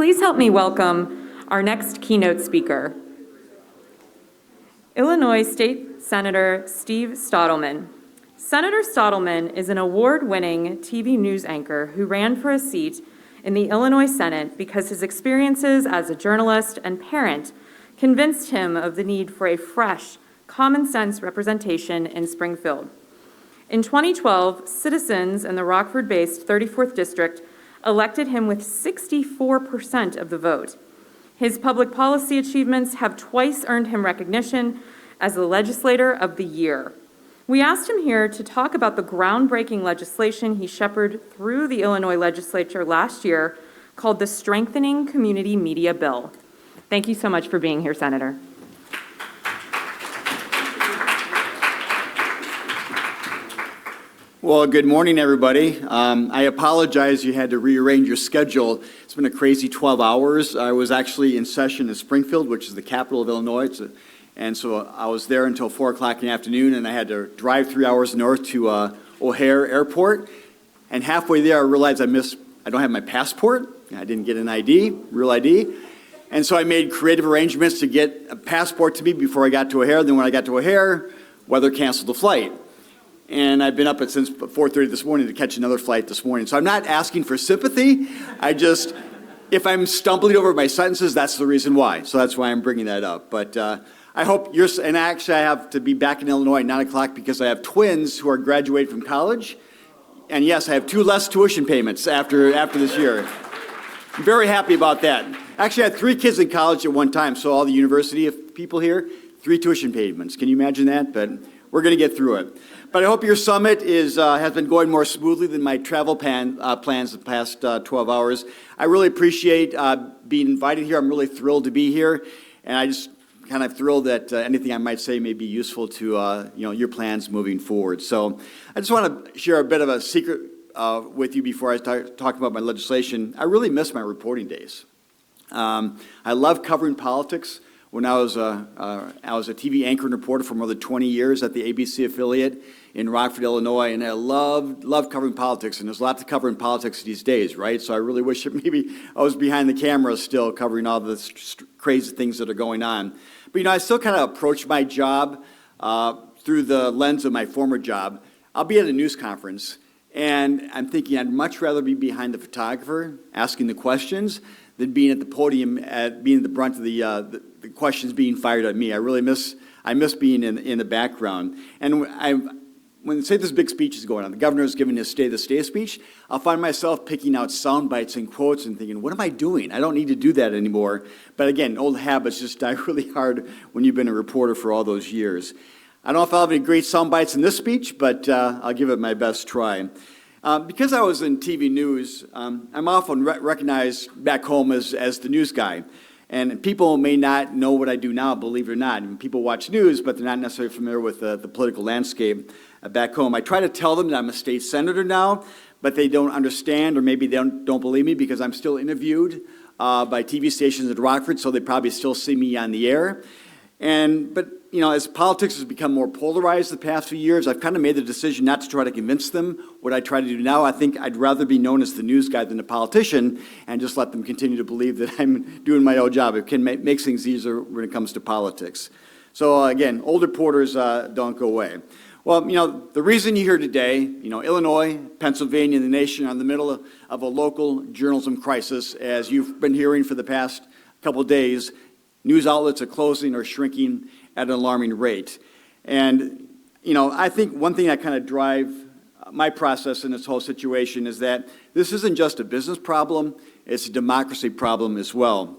Please help me welcome our next keynote speaker, Illinois State Senator Steve Stottlemyre. Senator Stottlemyre is an award-winning TV news anchor who ran for a seat in the Illinois Senate because his experiences as a journalist and parent convinced him of the need for a fresh, common-sense representation in Springfield. In 2012, citizens in the Rockford-based 34th District elected him with 64% of the vote. His public policy achievements have twice earned him recognition as the Legislator of the Year. We asked him here to talk about the groundbreaking legislation he shepherded through the Illinois legislature last year called the Strengthening Community Media Bill. Thank you so much for being here, Senator. Well, good morning, everybody. I apologize you had to rearrange your schedule. It's been a crazy 12 hours. I was actually in session in Springfield, which is the capital of Illinois. And so I was there until 4 o'clock in the afternoon, and I had to drive 3 hours north to O'Hare Airport. And halfway there, I realized I don't have my passport. I didn't get an ID, real ID. And so I made creative arrangements to get a passport to me before I got to O'Hare. Then when I got to O'Hare, weather canceled the flight. And I've been up since 4:30 this morning to catch another flight this morning. So I'm not asking for sympathy. If I'm stumbling over my sentences, that's the reason why. So that's why I'm bringing that up. But I hope and actually I have to be back in Illinois at 9 o'clock because I have twins who are graduating from college. And yes, I have 2 less tuition payments after this year. I'm very happy about that. Actually, I had 3 kids in college at one time, so all the university of people here, 3 tuition payments. Can you imagine that? But we're going to get through it. But I hope your summit has been going more smoothly than my travel plans the past 12 hours. I really appreciate being invited here. I'm really thrilled to be here. And I just kind of thrilled that anything I might say may be useful to your plans moving forward. So I just want to share a bit of a secret with you before I start talking about my legislation. I really miss my reporting days. I love covering politics. When I was a TV anchor and reporter for more than 20 years at the ABC affiliate in Rockford, Illinois, and I love covering politics, and there's a lot to cover in politics these days, right? So I really wish that maybe I was behind the camera still covering all the crazy things that are going on. But, I still kind of approach my job through the lens of my former job. I'll be at a news conference, and I'm thinking I'd much rather be behind the photographer asking the questions than being at the podium, being at the brunt of the questions being fired at me. I miss being in the background. And when say this big speech is going on, the governor's giving his State of the State speech, I'll find myself picking out sound bites and quotes and thinking, what am I doing? I don't need to do that anymore. But again, old habits just die really hard when you've been a reporter for all those years. I don't know if I'll have any great sound bites in this speech, but I'll give it my best try. Because I was in TV news, I'm often recognized back home as the news guy. And people may not know what I do now, believe it or not. And people watch news, but they're not necessarily familiar with the political landscape back home. I try to tell them that I'm a state senator now, but they don't understand, or maybe they don't believe me because I'm still interviewed by TV stations at Rockford, so they probably still see me on the air. But as politics has become more polarized the past few years, I've kind of made the decision not to try to convince them what I try to do now. I think I'd rather be known as the news guy than a politician and just let them continue to believe that I'm doing my old job. It can make things easier when it comes to politics. So again, old reporters don't go away. Well, the reason you're here today, Illinois, Pennsylvania, and the nation are in the middle of a local journalism crisis, as you've been hearing for the past couple of days. News outlets are closing or shrinking at an alarming rate. And, I think one thing that kind of drive my process in this whole situation is that this isn't just a business problem, it's a democracy problem as well.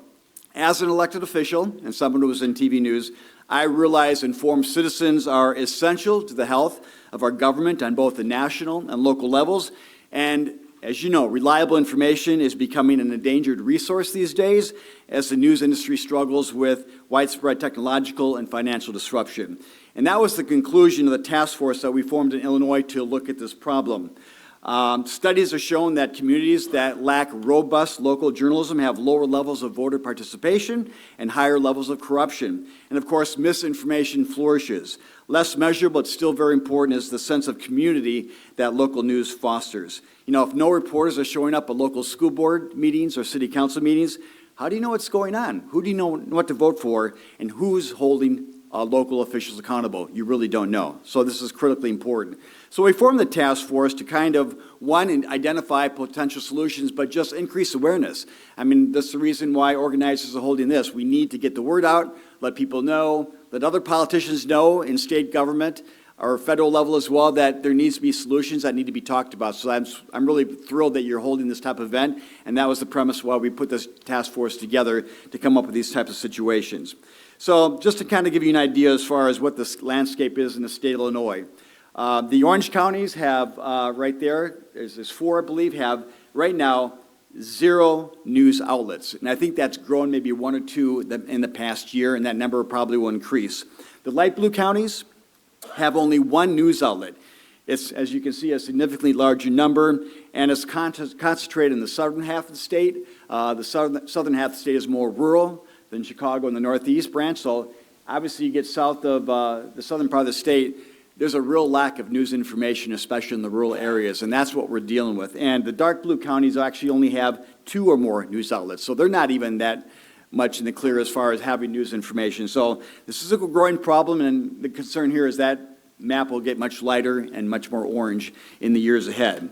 As an elected official and someone who was in TV news, I realize informed citizens are essential to the health of our government on both the national and local levels. And as you know, reliable information is becoming an endangered resource these days as the news industry struggles with widespread technological and financial disruption. And that was the conclusion of the task force that we formed in Illinois to look at this problem. Studies have shown that communities that lack robust local journalism have lower levels of voter participation and higher levels of corruption. And of course, misinformation flourishes. Less measurable, but still very important, is the sense of community that local news fosters. You know, if no reporters are showing up at local school board meetings or city council meetings, how do you know what's going on? Who do you know what to vote for, and who's holding local officials accountable? You really don't know. So this is critically important. So we formed the task force to kind of, one, identify potential solutions, but just increase awareness. I mean, that's the reason why organizers are holding this. We need to get the word out, let people know, let other politicians know in state government or federal level as well that there needs to be solutions that need to be talked about. So I'm really thrilled that you're holding this type of event, and that was the premise why we put this task force together to come up with these types of situations. So just to kind of give you an idea as far as what this landscape is in the state of Illinois. The orange counties have, right there, there's 4, I believe, have right now 0 news outlets. And I think that's grown maybe 1 or 2 in the past year, and that number probably will increase. The light blue counties have only 1 news outlet. It's, as you can see, a significantly larger number, and it's concentrated in the southern half of the state. The southern half of the state is more rural than Chicago and the northeast branch. So obviously you get south of the southern part of the state, there's a real lack of news information, especially in the rural areas, and that's what we're dealing with. And the dark blue counties actually only have 2 or more news outlets, so they're not even that much in the clear as far as having news information. So this is a growing problem, and the concern here is that map will get much lighter and much more orange in the years ahead.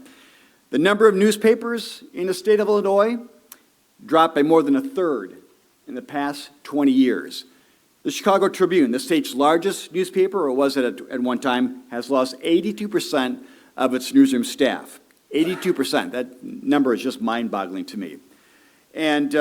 The number of newspapers in the state of Illinois dropped by more than 1/3 in the past 20 years. The Chicago Tribune, the state's largest newspaper, or was it at one time, has lost 82% of its newsroom staff. 82%. That number is just mind-boggling to me. And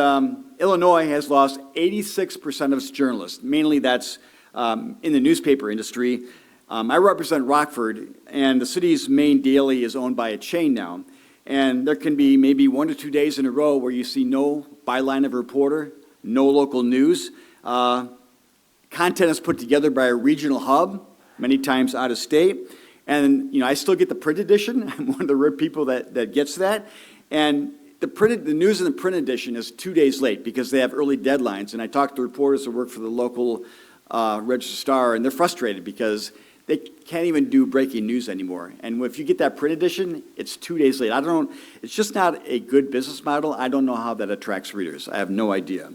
Illinois has lost 86% of its journalists. Mainly that's in the newspaper industry. I represent Rockford, and the city's main daily is owned by a chain now. And there can be maybe 1 or 2 days in a row where you see no byline of a reporter, no local news. Content is put together by a regional hub, many times out of state. And, you know, I still get the print edition. I'm one of the rare people that gets that. And the news in the print edition is 2 days late because they have early deadlines. And I talked to reporters who work for the local Register Star, and they're frustrated because they can't even do breaking news anymore. And if you get that print edition, it's 2 days late. It's just not a good business model. I don't know how that attracts readers. I have no idea.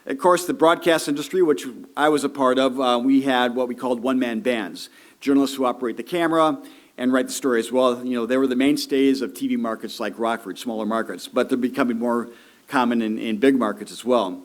Of course, the broadcast industry, which I was a part of, we had what we called one-man bands, journalists who operate the camera and write the story as well. You know, they were the mainstays of TV markets like Rockford, smaller markets, but they're becoming more common in big markets as well.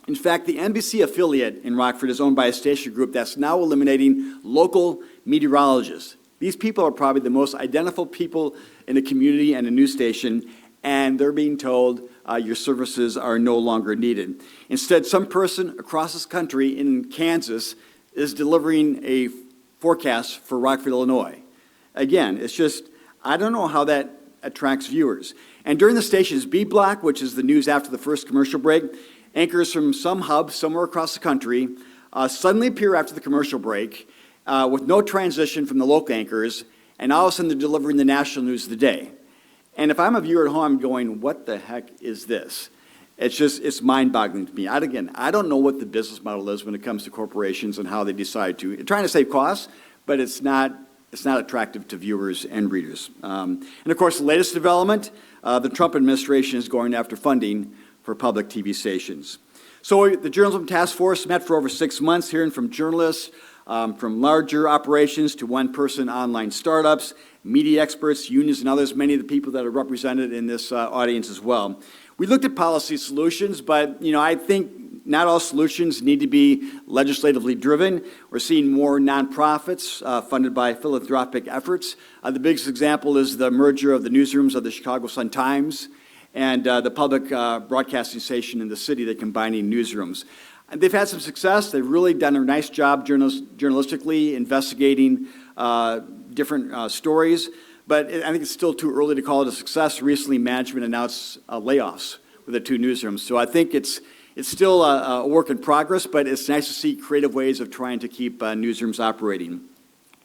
In fact, the NBC affiliate in Rockford is owned by a station group that's now eliminating local meteorologists. These people are probably the most identifiable people in the community and a news station, and they're being told your services are no longer needed. Instead, some person across this country in Kansas is delivering a forecast for Rockford, Illinois. Again, it's just, I don't know how that attracts viewers. And during the station's B block, which is the news after the first commercial break, anchors from some hub somewhere across the country suddenly appear after the commercial break with no transition from the local anchors, and all of a sudden they're delivering the national news of the day. And if I'm a viewer at home, I'm going, what the heck is this? It's mind-boggling to me. I don't know what the business model is when it comes to corporations and how they decide to. They're trying to save costs, but it's not attractive to viewers and readers. And of course, the latest development, the Trump administration is going after funding for public TV stations. So the Journalism Task Force met for over 6 months, hearing from journalists, from larger operations to one-person online startups, media experts, unions, and others, many of the people that are represented in this audience as well. We looked at policy solutions, but I think not all solutions need to be legislatively driven. We're seeing more nonprofits funded by philanthropic efforts. The biggest example is the merger of the newsrooms of the Chicago Sun-Times and the public broadcasting station in the city, they're combining newsrooms. And they've had some success. They've really done a nice job journalistically investigating different stories, but I think it's still too early to call it a success. Recently, management announced layoffs with the 2 newsrooms. So I think it's still a work in progress, but it's nice to see creative ways of trying to keep newsrooms operating.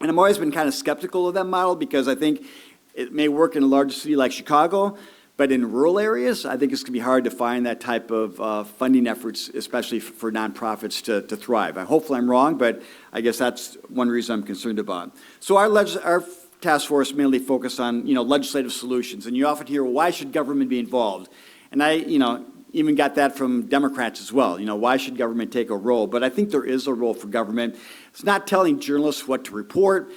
And I've always been kind of skeptical of that model because I think It may work in a large city like Chicago, but in rural areas, I think it's going to be hard to find that type of funding efforts, especially for nonprofits to thrive. Hopefully I'm wrong, but I guess that's one reason I'm concerned about. So our task force mainly focused on, legislative solutions. And you often hear, well, why should government be involved? And I, even got that from Democrats as well. Why should government take a role? But I think there is a role for government. It's not telling journalists what to report.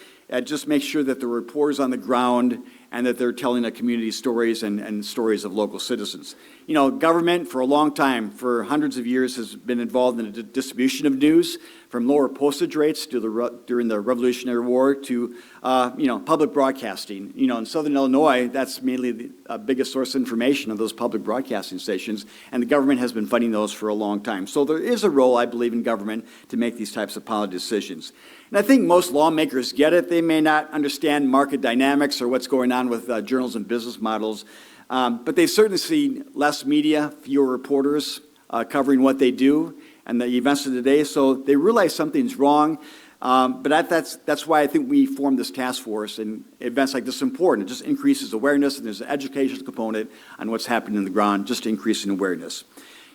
Just make sure that the reporters on the ground and that they're telling the community stories and stories of local citizens. Government for a long time, for hundreds of years, has been involved in the distribution of news, from lower postage rates during the Revolutionary War to, public broadcasting. In Southern Illinois, that's mainly the biggest source of information of those public broadcasting stations, and the government has been funding those for a long time. So there is a role, I believe, in government to make these types of policy decisions. And I think most lawmakers get it. They may not understand market dynamics or what's going on with journalism business models, but they certainly see less media, fewer reporters covering what they do and the events of the day, so they realize something's wrong. But that's why I think we formed this task force, and events like this are important. It just increases awareness, and there's an educational component on what's happening on the ground, just increasing awareness.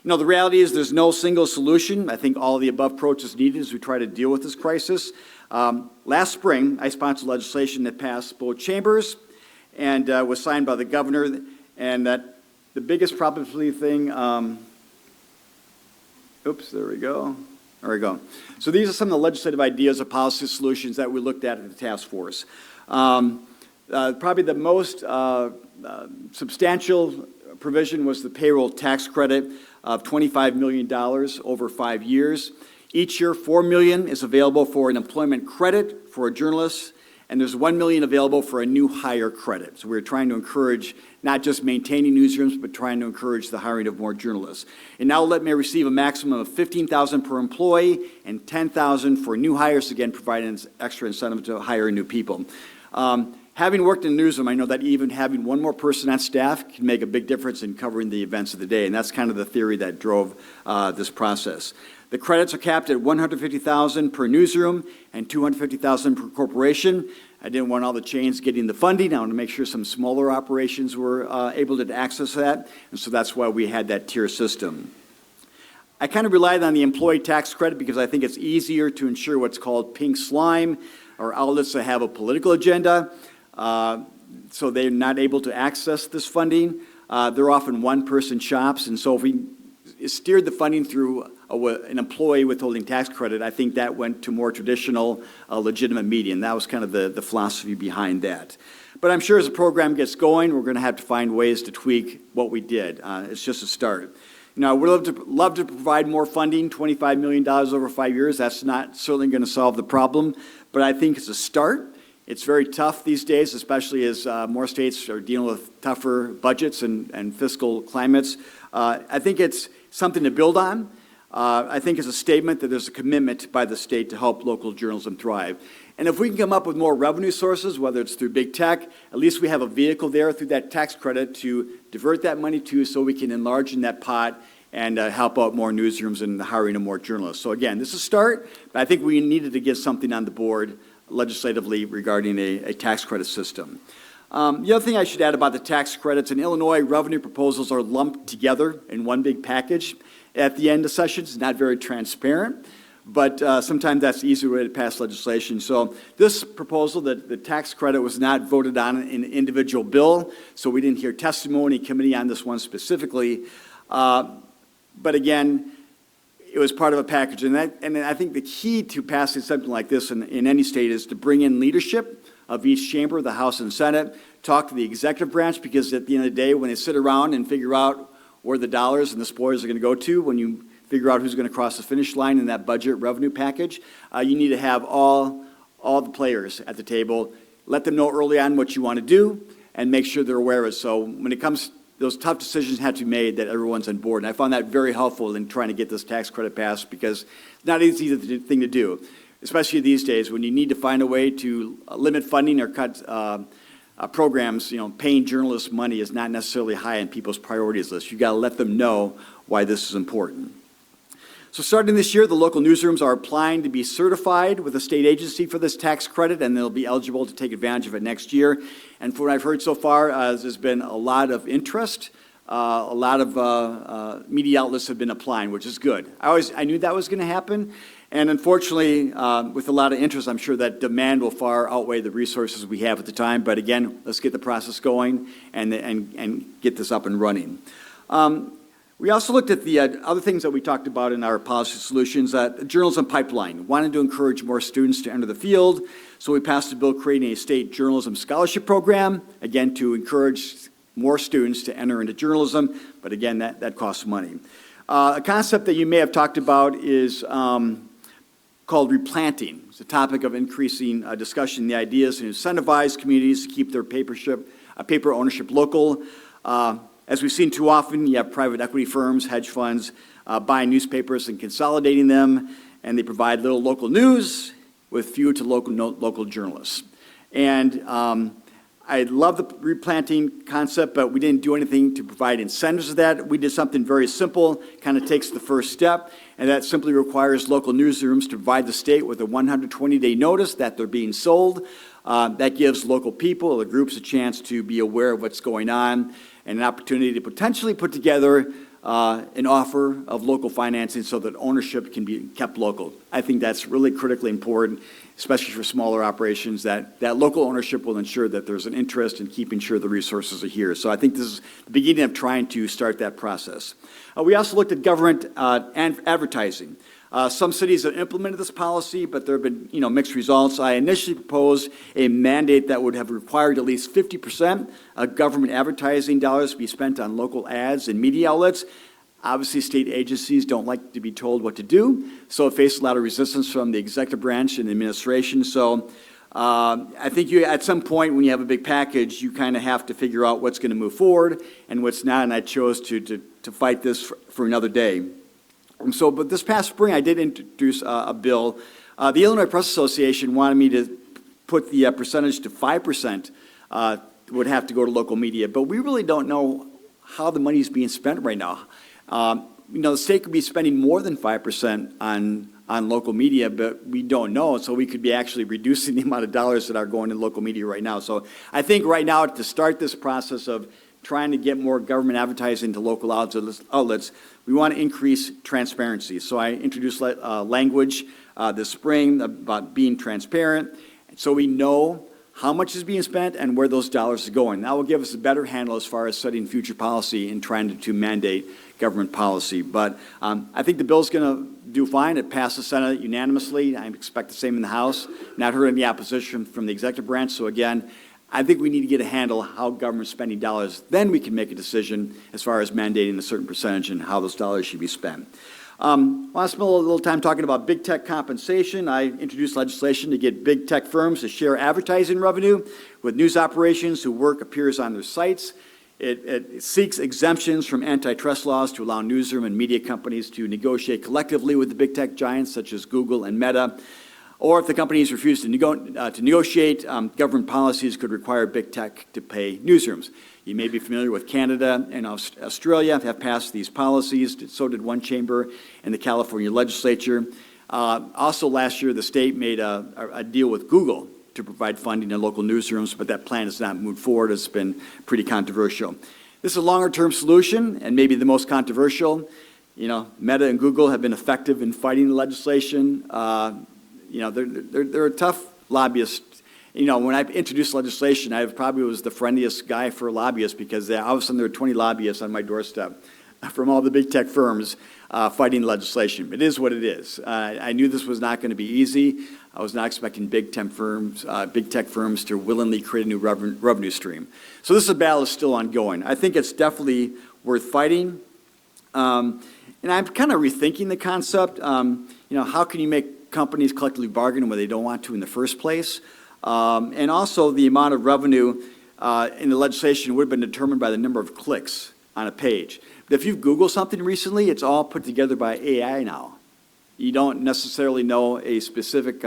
The reality is there's no single solution. I think all of the above approach is needed as we try to deal with this crisis. Last spring, I sponsored legislation that passed both chambers and was signed by the governor, and that the biggest probability thing, there we go. There we go. So these are some of the legislative ideas or policy solutions that we looked at the task force. Probably the most substantial provision was the payroll tax credit of $25 million over 5 years. Each year, $4 million is available for an employment credit for a journalist, and there's $1 million available for a new hire credit. So we're trying to encourage not just maintaining newsrooms, but trying to encourage the hiring of more journalists. An outlet may receive a maximum of $15,000 per employee and $10,000 for new hires, again, providing extra incentive to hire new people. Having worked in the newsroom, I know that even having one more person on staff can make a big difference in covering the events of the day, and that's kind of the theory that drove this process. The credits are capped at $150,000 per newsroom and $250,000 per corporation. I didn't want all the chains getting the funding. I wanted to make sure some smaller operations were able to access that, and so that's why we had that tier system. I kind of relied on the employee tax credit because I think it's easier to ensure what's called pink slime, or outlets that have a political agenda, so they're not able to access this funding. They're often one-person shops, and so if we steered the funding through an employee withholding tax credit, I think that went to more traditional, legitimate media, and that was kind of the philosophy behind that. But I'm sure as the program gets going, we're going to have to find ways to tweak what we did. It's just a start. I would love to provide more funding, $25 million over 5 years. That's not certainly going to solve the problem, but I think it's a start. It's very tough these days, especially as more states are dealing with tougher budgets and fiscal climates. I think it's something to build on. I think it's a statement that there's a commitment by the state to help local journalism thrive. And if we can come up with more revenue sources, whether it's through big tech, at least we have a vehicle there through that tax credit to divert that money to, so we can enlarge in that pot and help out more newsrooms and the hiring of more journalists. So again, this is a start, but I think we needed to get something on the board legislatively regarding a tax credit system. The other thing I should add about the tax credits, in Illinois, revenue proposals are lumped together in one big package at the end of sessions. Not very transparent, but sometimes that's the easier way to pass legislation. So this proposal, that the tax credit was not voted on in an individual bill, so we didn't hear testimony committee on this one specifically. But again, it was part of a package, and I think the key to passing something like this in any state is to bring in leadership of each chamber, the House and Senate, talk to the executive branch, because at the end of the day, when they sit around and figure out where the dollars and the spoils are going to go to, when you figure out who's going to cross the finish line in that budget revenue package, you need to have all the players at the table, let them know early on what you want to do, and make sure they're aware of it. So when it comes, those tough decisions have to be made, that everyone's on board. And I found that very helpful in trying to get this tax credit passed, because it's not an easy thing to do, especially these days when you need to find a way to limit funding or cut programs. Paying journalists money is not necessarily high on people's priorities list. You've got to let them know why this is important. So starting this year, the local newsrooms are applying to be certified with a state agency for this tax credit, and they'll be eligible to take advantage of it next year. And from what I've heard so far, there's been a lot of interest. A lot of media outlets have been applying, which is good. I knew that was going to happen. And unfortunately, with a lot of interest, I'm sure that demand will far outweigh the resources we have at the time. But again, let's get the process going and get this up and running. We also looked at the other things that we talked about in our policy solutions, journalism pipeline. Wanted to encourage more students to enter the field, so we passed a bill creating a state journalism scholarship program, again, to encourage more students to enter into journalism, but again, that costs money. A concept that you may have talked about is called replanting. It's a topic of increasing discussion, the ideas to incentivize communities to keep their paper ownership local. As we've seen too often, you have private equity firms, hedge funds, buying newspapers and consolidating them, and they provide little local news with few to local journalists. And I love the replanting concept, but we didn't do anything to provide incentives to that. We did something very simple, kind of takes the first step, and that simply requires local newsrooms to provide the state with a 120-day notice that they're being sold. That gives local people or groups a chance to be aware of what's going on and an opportunity to potentially put together an offer of local financing so that ownership can be kept local. I think that's really critically important, especially for smaller operations, that local ownership will ensure that there's an interest in keeping sure the resources are here. So I think this is the beginning of trying to start that process. We also looked at government and advertising. Some cities have implemented this policy, but there have been mixed results. I initially proposed a mandate that would have required at least 50% of government advertising dollars to be spent on local ads and media outlets. Obviously, state agencies don't like to be told what to do, so it faced a lot of resistance from the executive branch and administration. So I think at some point when you have a big package, you kind of have to figure out what's going to move forward and what's not, and I chose to fight this for another day. But this past spring, I did introduce a bill. The Illinois Press Association wanted me to put the percentage to 5% would have to go to local media, but we really don't know how the money is being spent right now. The state could be spending more than 5% on local media, but we don't know, so we could be actually reducing the amount of dollars that are going to local media right now. So I think right now, to start this process of trying to get more government advertising to local outlets, we want to increase transparency. So I introduced language this spring about being transparent, so we know how much is being spent and where those dollars are going. That will give us a better handle as far as setting future policy and trying to mandate government policy. But I think the bill's going to do fine. It passed the Senate unanimously. I expect the same in the House. Not heard any opposition from the executive branch. So again, I think we need to get a handle how government's spending dollars. Then we can make a decision as far as mandating a certain percentage and how those dollars should be spent. I want to spend a little time talking about big tech compensation. I introduced legislation to get big tech firms to share advertising revenue with news operations whose work appears on their sites. It seeks exemptions from antitrust laws to allow newsroom and media companies to negotiate collectively with the big tech giants such as Google and Meta. Or if the companies refuse to negotiate, government policies could require big tech to pay newsrooms. You may be familiar with Canada and Australia have passed these policies. So did one chamber in the California legislature. Also last year, the state made a deal with Google to provide funding to local newsrooms, but that plan has not moved forward. It's been pretty controversial. This is a longer-term solution and maybe the most controversial. Meta and Google have been effective in fighting the legislation. They're a tough lobbyist. When I introduced legislation, I probably was the friendliest guy for lobbyists because all of a sudden there were 20 lobbyists on my doorstep from all the big tech firms fighting legislation. It is what it is. I knew this was not going to be easy. I was not expecting big tech firms to willingly create a new revenue stream. So this battle is still ongoing. I think it's definitely worth fighting. And I'm kind of rethinking the concept. How can you make companies collectively bargain when they don't want to in the first place? And also the amount of revenue in the legislation would have been determined by the number of clicks on a page. But if you've Googled something recently, it's all put together by AI now. You don't necessarily know a specific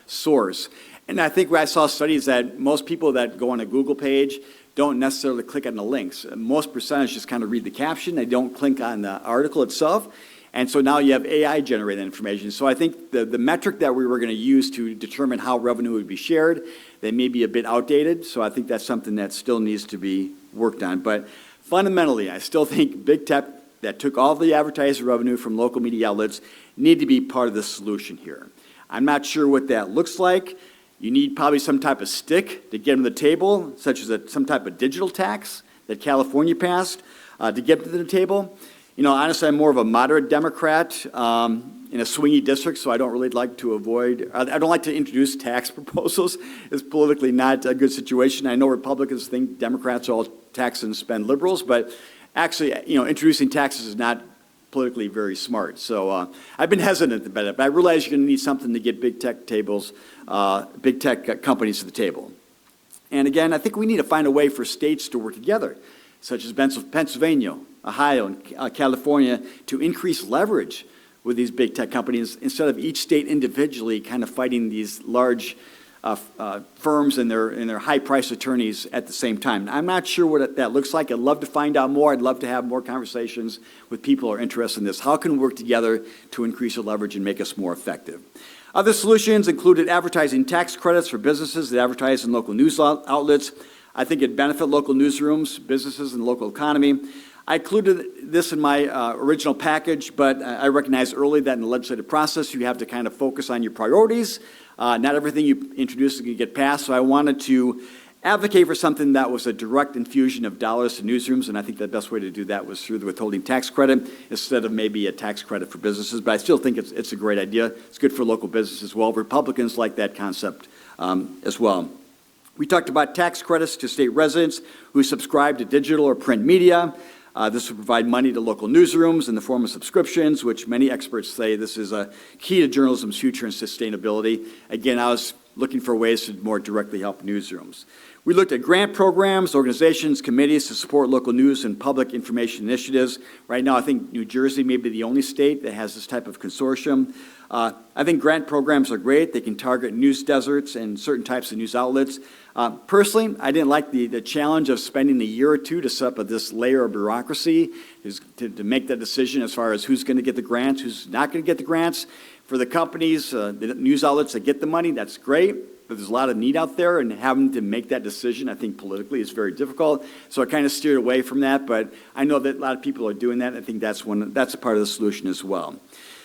source. And I think I saw studies that most people that go on a Google page don't necessarily click on the links. Most percentage just kind of read the caption. They don't click on the article itself. And so now you have AI-generated information. So I think the metric that we were going to use to determine how revenue would be shared, they may be a bit outdated. So I think that's something that still needs to be worked on. But fundamentally, I still think big tech that took all the advertising revenue from local media outlets need to be part of the solution here. I'm not sure what that looks like. You need probably some type of stick to get them to the table, such as some type of digital tax that California passed to get them to the table. You know, honestly, I'm more of a moderate Democrat in a swingy district, so I don't really like to I don't like to introduce tax proposals. It's politically not a good situation. I know Republicans think Democrats are all tax and spend liberals, but actually, you know, introducing taxes is not politically very smart. So I've been hesitant about it, but I realize you're going to need something to get big tech companies to the table. And again, I think we need to find a way for states to work together, such as Pennsylvania, Ohio, and California, to increase leverage with these big tech companies instead of each state individually kind of fighting these large firms and their high-priced attorneys at the same time. I'm not sure what that looks like. I'd love to find out more. I'd love to have more conversations with people who are interested in this. How can we work together to increase the leverage and make us more effective? Other solutions included advertising tax credits for businesses that advertise in local news outlets. I think it'd benefit local newsrooms, businesses, and the local economy. I included this in my original package, but I recognized early that in the legislative process, you have to kind of focus on your priorities. Not everything you introduce is going to get passed, so I wanted to advocate for something that was a direct infusion of dollars to newsrooms, and I think the best way to do that was through the withholding tax credit instead of maybe a tax credit for businesses. But I still think it's a great idea. It's good for local business as well. Republicans like that concept as well. We talked about tax credits to state residents who subscribe to digital or print media. This would provide money to local newsrooms in the form of subscriptions, which many experts say this is a key to journalism's future and sustainability. Again, I was looking for ways to more directly help newsrooms. We looked at grant programs, organizations, committees to support local news and public information initiatives. Right now, I think New Jersey may be the only state that has this type of consortium. I think grant programs are great. They can target news deserts and certain types of news outlets. Personally, I didn't like the challenge of spending a year or two to set up this layer of bureaucracy to make that decision as far as who's going to get the grants, who's not going to get the grants. For the companies, the news outlets that get the money, that's great. But there's a lot of need out there, and having to make that decision, I think, politically is very difficult. So I kind of steered away from that, but I know that a lot of people are doing that. I think that's a part of the solution as well.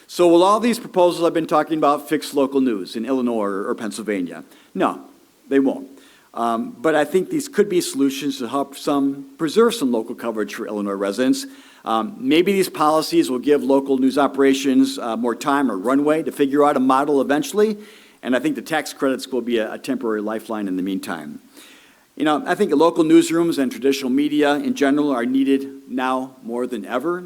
So will all these proposals I've been talking about fix local news in Illinois or Pennsylvania? No, they won't. But I think these could be solutions to help preserve some local coverage for Illinois residents. Maybe these policies will give local news operations more time or runway to figure out a model eventually. And I think the tax credits will be a temporary lifeline in the meantime. You know, I think local newsrooms and traditional media in general are needed now more than ever.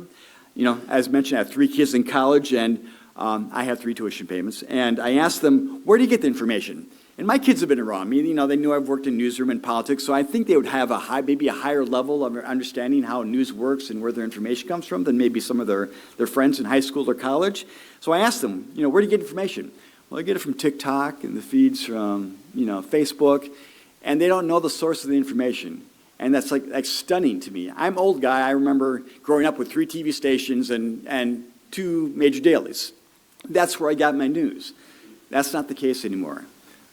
You know, as mentioned, I have 3 kids in college, and I have 3 tuition payments. And I asked them, where do you get the information? And my kids have been around me. You know, they knew I've worked in newsroom and politics, so I think they would have maybe a higher level of understanding how news works and where their information comes from than maybe some of their friends in high school or college. So I asked them, you know, where do you get information? Well, I get it from TikTok and the feeds from, you know, Facebook, and they don't know the source of the information. And that's like stunning to me. I'm an old guy. I remember growing up with 3 TV stations and 2 major dailies. That's where I got my news. That's not the case anymore.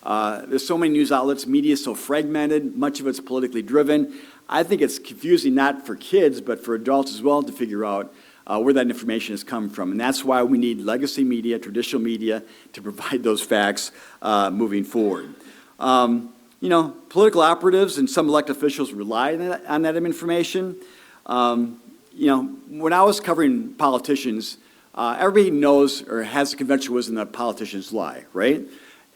There's so many news outlets. Media is so fragmented. Much of it's politically driven. I think it's confusing not for kids, but for adults as well to figure out where that information has come from. And that's why we need legacy media, traditional media, to provide those facts moving forward. You know, political operatives and some elected officials rely on that information. You know, when I was covering politicians, everybody knows or has a conventional wisdom that politicians lie, right?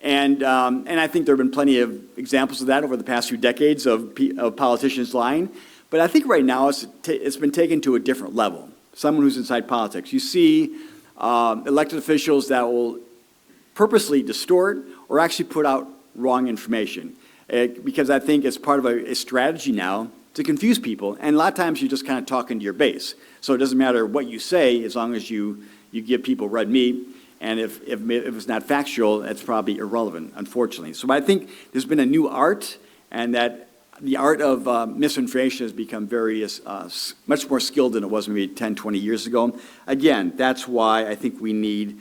And I think there have been plenty of examples of that over the past few decades of politicians lying. But I think right now it's been taken to a different level. Someone who's inside politics. You see elected officials that will purposely distort or actually put out wrong information. Because I think it's part of a strategy now to confuse people. And a lot of times you're just kind of talking to your base. So it doesn't matter what you say as long as you give people red meat. And if it's not factual, it's probably irrelevant, unfortunately. So I think there's been a new art, and that the art of misinformation has become much more skilled than it was maybe 10, 20 years ago. Again, that's why I think we need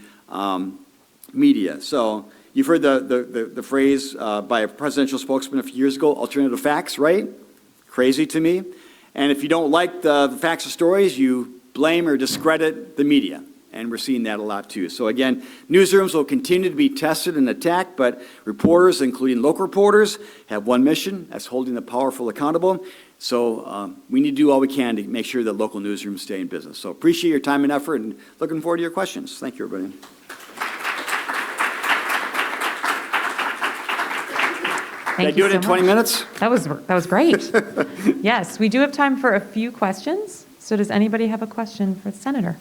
media. So you've heard the phrase by a presidential spokesman a few years ago, alternative facts, right? Crazy to me. And if you don't like the facts or stories, you blame or discredit the media. And we're seeing that a lot too. So again, newsrooms will continue to be tested and attacked, but reporters, including local reporters, have one mission, that's holding the powerful accountable. So we need to do all we can to make sure that local newsrooms stay in business. So appreciate your time and effort and looking forward to your questions. Thank you, everybody. Did I do it in 20 minutes? That was great. Yes, we do have time for a few questions. So does anybody have a question for the senator?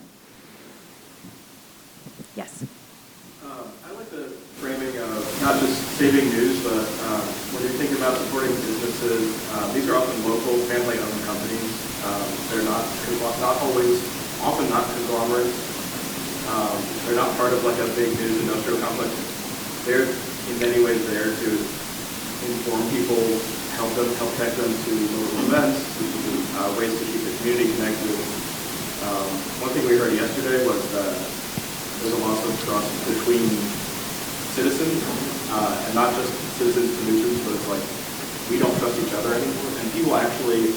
Yes. I like the framing of not just saving news, but when you think about supporting businesses, these are often local, family-owned companies. They're often not conglomerates. They're not part of like a big news industrial complex. They're in many ways there to inform people, help connect them to local events, ways to keep the community connected. One thing we heard yesterday was that there's a loss of trust between citizens, and not just citizens to newsrooms, but it's like we don't trust each other anymore. And people actually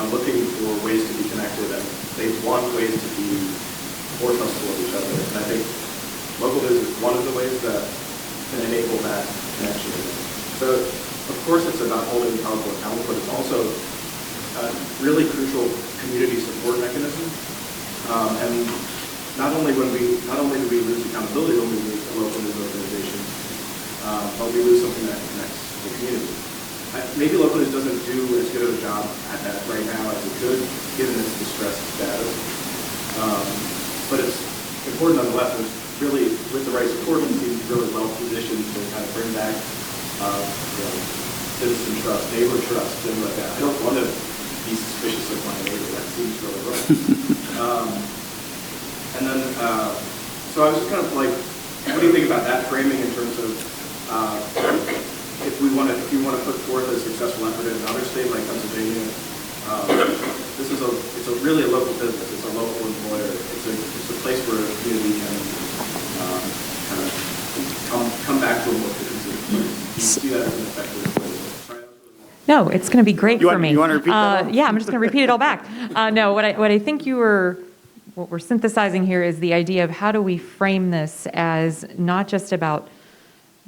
are looking for ways to be connected, and they want ways to be more trustful of each other. And I think local news is one of the ways that can enable that connection. So, of course, it's about holding powerful accountable, but it's also a really crucial community support mechanism. And not only do we lose accountability when we lose a local news organization, but we lose something that connects the community. Maybe local news doesn't do as good of a job at that right now as it could, given its distressed status. But it's important nonetheless. And really, with the right support, it seems really well positioned to kind of bring back citizen trust, neighbor trust, things like that. I don't want to be suspicious of my neighbor. That seems really wrong. And then, so I was just kind of like, what do you think about that framing in terms of if you want to put forth a successful effort in another state like Pennsylvania? It's really a local business. It's a local employer. It's a place where a community can kind of come back to a more consistent place. Do you see that as an effective way? No, it's going to be great for me. You want to repeat that? Yeah, I'm just going to repeat it all back. No, what I think what we're synthesizing here is the idea of how do we frame this as not just about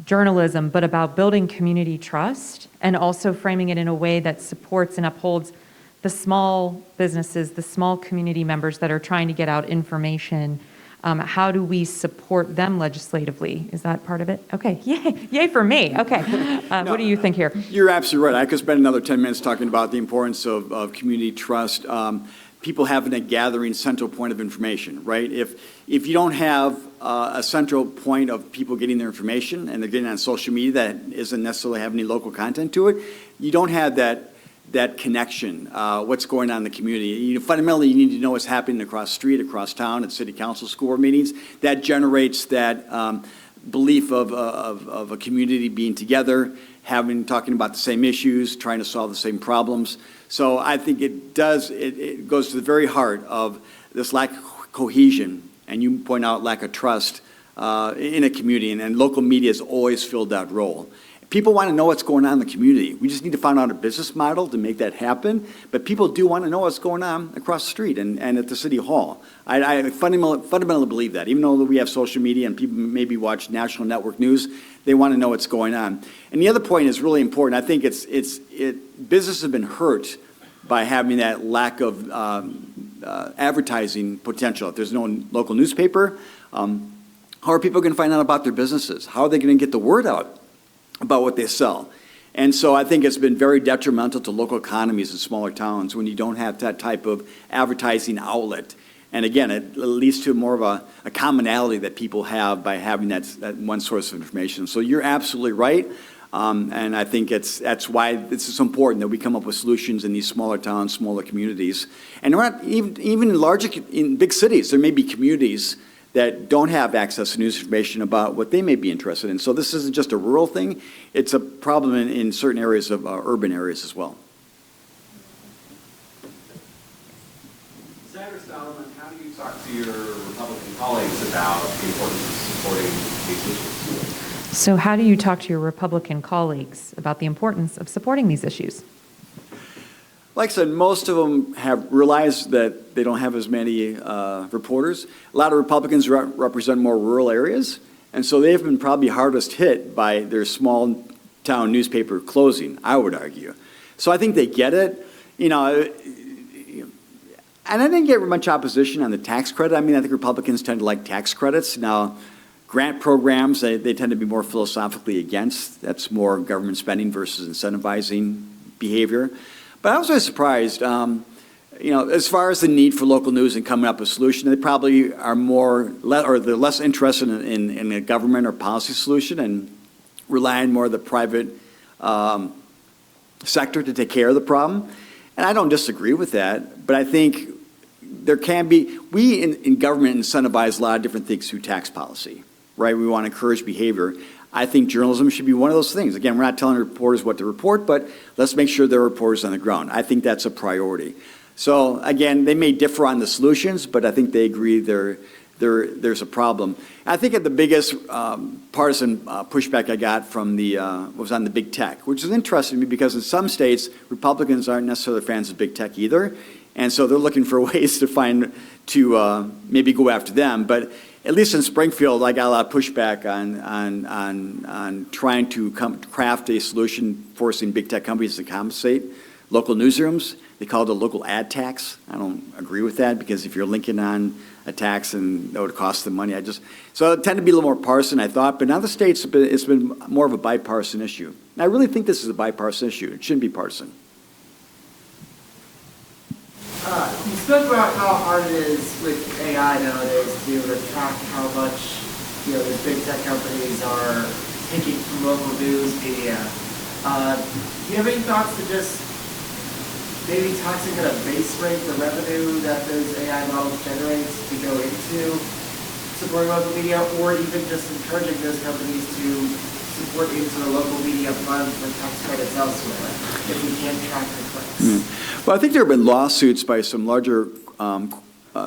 journalism, but about building community trust and also framing it in a way that supports and upholds the small businesses, the small community members that are trying to get out information. How do we support them legislatively? Is that part of it? Okay, yay for me. Okay, what do you think here? You're absolutely right. I could spend another 10 minutes talking about the importance of community trust. People having a gathering central point of information, right? If you don't have a central point of people getting their information and they're getting on social media that isn't necessarily have any local content to it, you don't have that connection, what's going on in the community. Fundamentally, you need to know what's happening across the street, across town, at city council, school board meetings. That generates that belief of a community being together, talking about the same issues, trying to solve the same problems. So I think it goes to the very heart of this lack of cohesion, and you point out lack of trust in a community, and local media has always filled that role. People want to know what's going on in the community. We just need to find out a business model to make that happen, but people do want to know what's going on across the street and at the city hall. I fundamentally believe that. Even though we have social media and people maybe watch national network news, they want to know what's going on. And the other point is really important. I think business has been hurt by having that lack of advertising potential. If there's no local newspaper, how are people going to find out about their businesses? How are they going to get the word out about what they sell? And so I think it's been very detrimental to local economies in smaller towns when you don't have that type of advertising outlet. And again, it leads to more of a commonality that people have by having that one source of information. So you're absolutely right. And I think that's why this is important that we come up with solutions in these smaller towns, smaller communities. And we're not even in big cities, there may be communities that don't have access to news information about what they may be interested in. So this isn't just a rural thing, it's a problem in certain areas of urban areas as well. Senator Solomon, how do you talk to your Republican colleagues about the importance of supporting these issues? So how do you talk to your Republican colleagues about the importance of supporting these issues? Like I said, most of them have realized that they don't have as many reporters. A lot of Republicans represent more rural areas, and so they've been probably hardest hit by their small town newspaper closing, I would argue. So I think they get it. You know, and I didn't get much opposition on the tax credit. I mean, I think Republicans tend to like tax credits. Now, grant programs, they tend to be more philosophically against. That's more government spending versus incentivizing behavior. But I was really surprised, you know, as far as the need for local news and coming up with a solution, they probably are they're less interested in a government or policy solution and rely on more of the private sector to take care of the problem. And I don't disagree with that, but I think there can be, we in government incentivize a lot of different things through tax policy, right? We want to encourage behavior. I think journalism should be one of those things. Again, we're not telling reporters what to report, but let's make sure there are reporters on the ground. I think that's a priority. So again, they may differ on the solutions, but I think they agree there's a problem. I think the biggest partisan pushback I got from was on the big tech, which is interesting to me because in some states, Republicans aren't necessarily fans of big tech either. And so they're looking for ways to maybe go after them. But at least in Springfield, I got a lot of pushback on trying to craft a solution forcing big tech companies to compensate local newsrooms. They call it a local ad tax. I don't agree with that because if you're linking on a tax and that would cost them money, so it tended to be a little more partisan, I thought. But in other states, it's been more of a bipartisan issue. And I really think this is a bipartisan issue. It shouldn't be partisan. You spoke about how hard it is with AI nowadays to track how much, you know, these big tech companies are taking from local news media. Do you have any thoughts to just maybe taxing at a base rate the revenue that those AI models generate to go into supporting local media, or even just encouraging those companies to support into the local media fund for tax credits elsewhere if we can't track the clicks? Yeah. Well, I think there have been lawsuits by some larger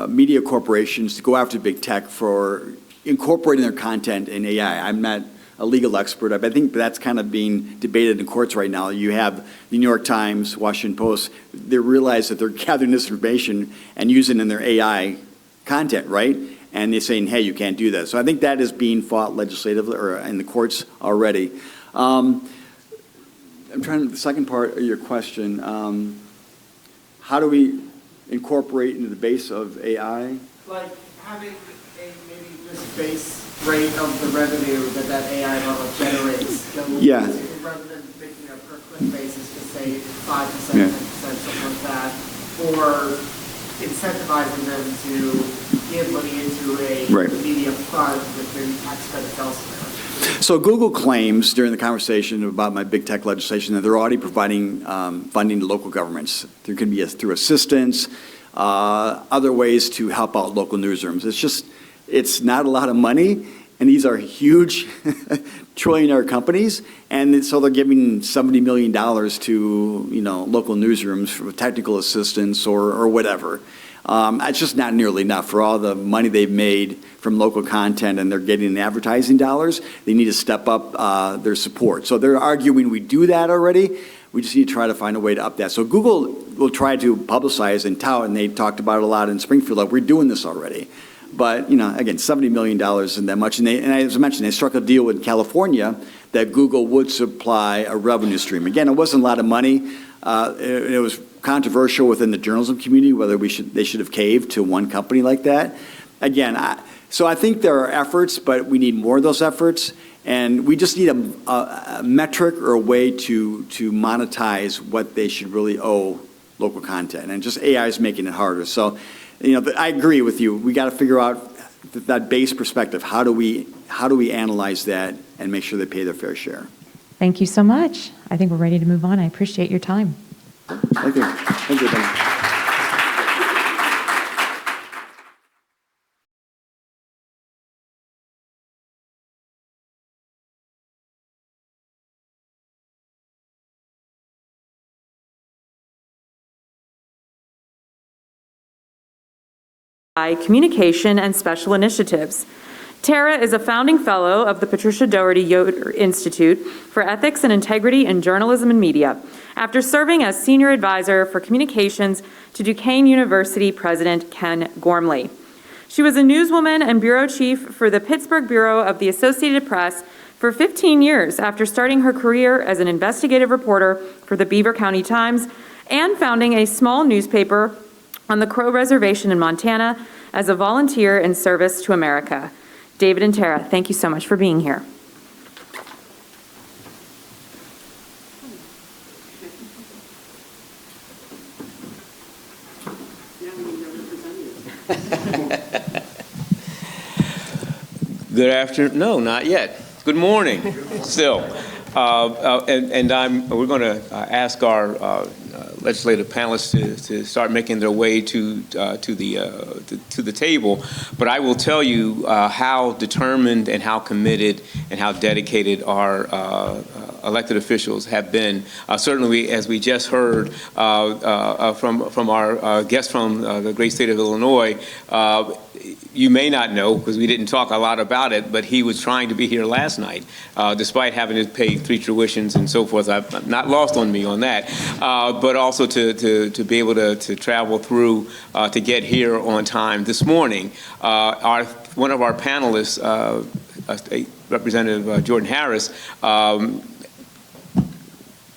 media corporations to go after big tech for incorporating their content in AI. I'm not a legal expert, but I think that's kind of being debated in courts right now. You have the New York Times, Washington Post, they realize that they're gathering this information and using it in their AI content, right? And they're saying, hey, you can't do that. So I think that is being fought legislatively or in the courts already. I'm trying to, the second part of your question, how do we incorporate into the base of AI? Like having a maybe just base rate of the revenue that AI model generates. Yeah. Rather than making a per click basis to say 5%, Yeah. 10%, something like that, or incentivizing them to give money into a Right. media fund with maybe tax credits elsewhere. So Google claims during the conversation about my big tech legislation that they're already providing funding to local governments. There can be through assistance, other ways to help out local newsrooms. It's not a lot of money, and these are huge trillionaire companies, and so they're giving $70 million to, you know, local newsrooms for technical assistance or whatever. It's just not nearly enough for all the money they've made from local content, and they're getting advertising dollars. They need to step up their support. So they're arguing we do that already. We just need to try to find a way to up that. So Google will try to publicize and tout, and they talked about it a lot in Springfield, like we're doing this already. But, you know, again, $70 million isn't that much. And as I mentioned, they struck a deal with California that Google would supply a revenue stream. Again, it wasn't a lot of money. It was controversial within the journalism community whether they should have caved to one company like that. Again, so I think there are efforts, but we need more of those efforts. And we just need a metric or a way to monetize what they should really owe local content. And just AI is making it harder. So, you know, I agree with you. We got to figure out that base perspective. How do we analyze that and make sure they pay their fair share? Thank you so much. I think we're ready to move on. I appreciate your time. Thank you. Thank you. Communication and Special Initiatives. Tara is a founding fellow of the Patricia Doherty Yoder Institute for Ethics and Integrity in Journalism and Media, after serving as senior advisor for communications to Duquesne University President Ken Gormley. She was a newswoman and bureau chief for the Pittsburgh Bureau of the Associated Press for 15 years after starting her career as an investigative reporter for the Beaver County Times and founding a small newspaper on the Crow Reservation in Montana as a volunteer in service to America. David and Tara, thank you so much for being here. Good afternoon. No, not yet. Good morning. Still, we're going to ask our legislative panelists to start making their way to the table. But I will tell you how determined and how committed and how dedicated our elected officials have been. Certainly, as we just heard from our guest from the great state of Illinois, you may not know, because we didn't talk a lot about it, but he was trying to be here last night, despite having to pay 3 tuitions and so forth. I've not lost on me on that, but also to be able to travel through to get here on time this morning. One of our panelists, State Representative Jordan Harris,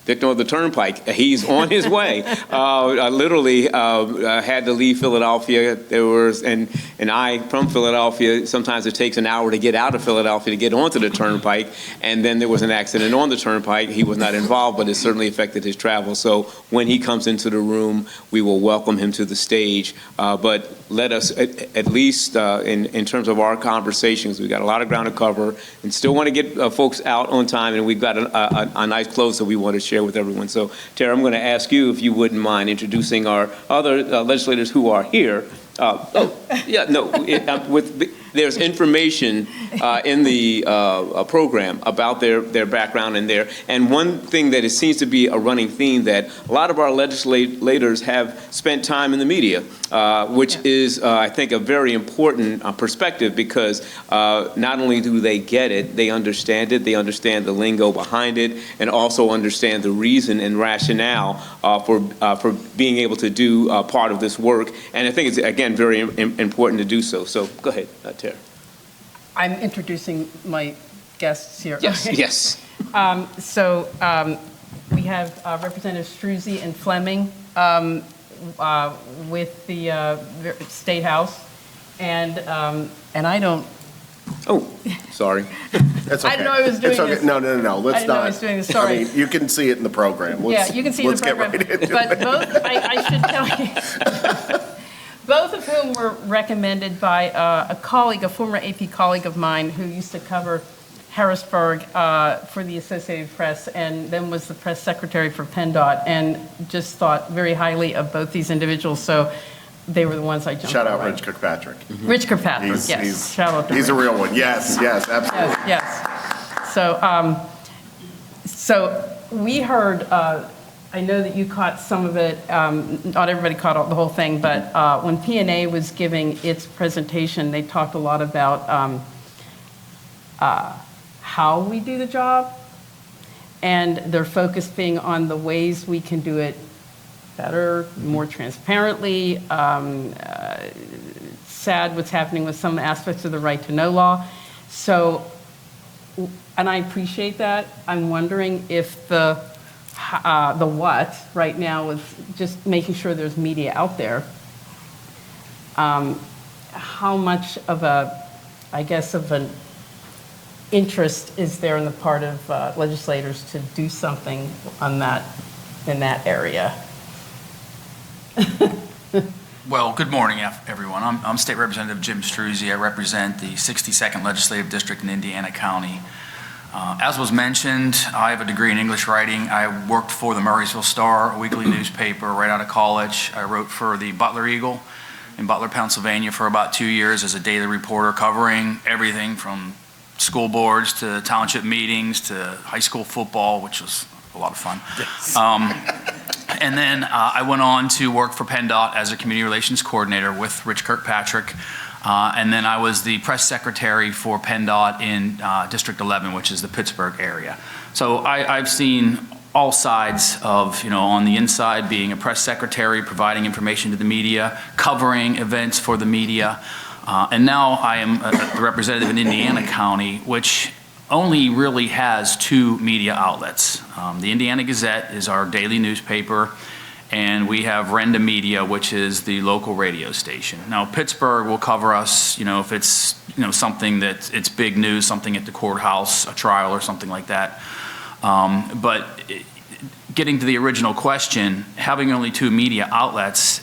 victim of the turnpike. He's on his way. Literally had to leave Philadelphia. And I from Philadelphia. Sometimes it takes an hour to get out of Philadelphia to get onto the turnpike. And then there was an accident on the turnpike. He was not involved, but it certainly affected his travel. So when he comes into the room, we will welcome him to the stage. But let us, at least in terms of our conversations, we've got a lot of ground to cover, and still want to get folks out on time. And we've got a nice close that we want to share with everyone. So, Tara, I'm going to ask you if you wouldn't mind introducing our other legislators who are here. There's information in the program about their background and one thing that it seems to be a running theme that a lot of our legislators have spent time in the media, which is, I think, a very important perspective because not only do they get it, they understand the lingo behind it, and also understand the reason and rationale for being able to do part of this work. And I think it's, again, very important to do so. So go ahead, Tara. I'm introducing my guests here. Yes, yes. We have Representatives Struzzi and Fleming with the State House, and I don't. Oh, sorry. That's okay. I didn't know I was doing it's okay. this. No. I Let's didn't not. know I was doing this. Sorry. I mean, you can see it in the program. You can see the program. Let's get right into but it. both, I should tell you, both of whom were recommended by a former AP colleague of mine who used to cover Harrisburg for the Associated Press and then was the press secretary for PennDOT, and just thought very highly of both these individuals. So they were the ones I jumped Shout on. out Rich Kirkpatrick. Rich Kirkpatrick, yes. Shout out to He's a Rich. real one. Yes, absolutely. Yes. So we heard, I know that you caught some of it, not everybody caught the whole thing, but when PNA was giving its presentation, they talked a lot about how we do the job, and their focus being on the ways we can do it better, more transparently. Sad what's happening with some aspects of the right to know law. So, and I appreciate that. I'm wondering if the what right now is just making sure there's media out there. How much of an interest is there on the part of legislators to do something on that, in that area? Well, good morning, everyone. I'm State Representative Jim Struzzi. I represent the 62nd Legislative District in Indiana County. As was mentioned, I have a degree in English writing. I worked for the Murraysville Star, a weekly newspaper right out of college. I wrote for the Butler Eagle in Butler, Pennsylvania for about 2 years as a daily reporter covering everything from school boards to township meetings to high school football, which was a lot of fun. Yes. And then I went on to work for PennDOT as a community relations coordinator with Rich Kirkpatrick. And then I was the press secretary for PennDOT in District 11, which is the Pittsburgh area. So I've seen all sides of, on the inside being a press secretary, providing information to the media, covering events for the media. And now I am the representative in Indiana County, which only really has 2 media outlets. The Indiana Gazette is our daily newspaper, and we have Renda Media, which is the local radio station. Now, Pittsburgh will cover us, if it's, something that it's big news, something at the courthouse, a trial or something like that. But getting to the original question, having only 2 media outlets,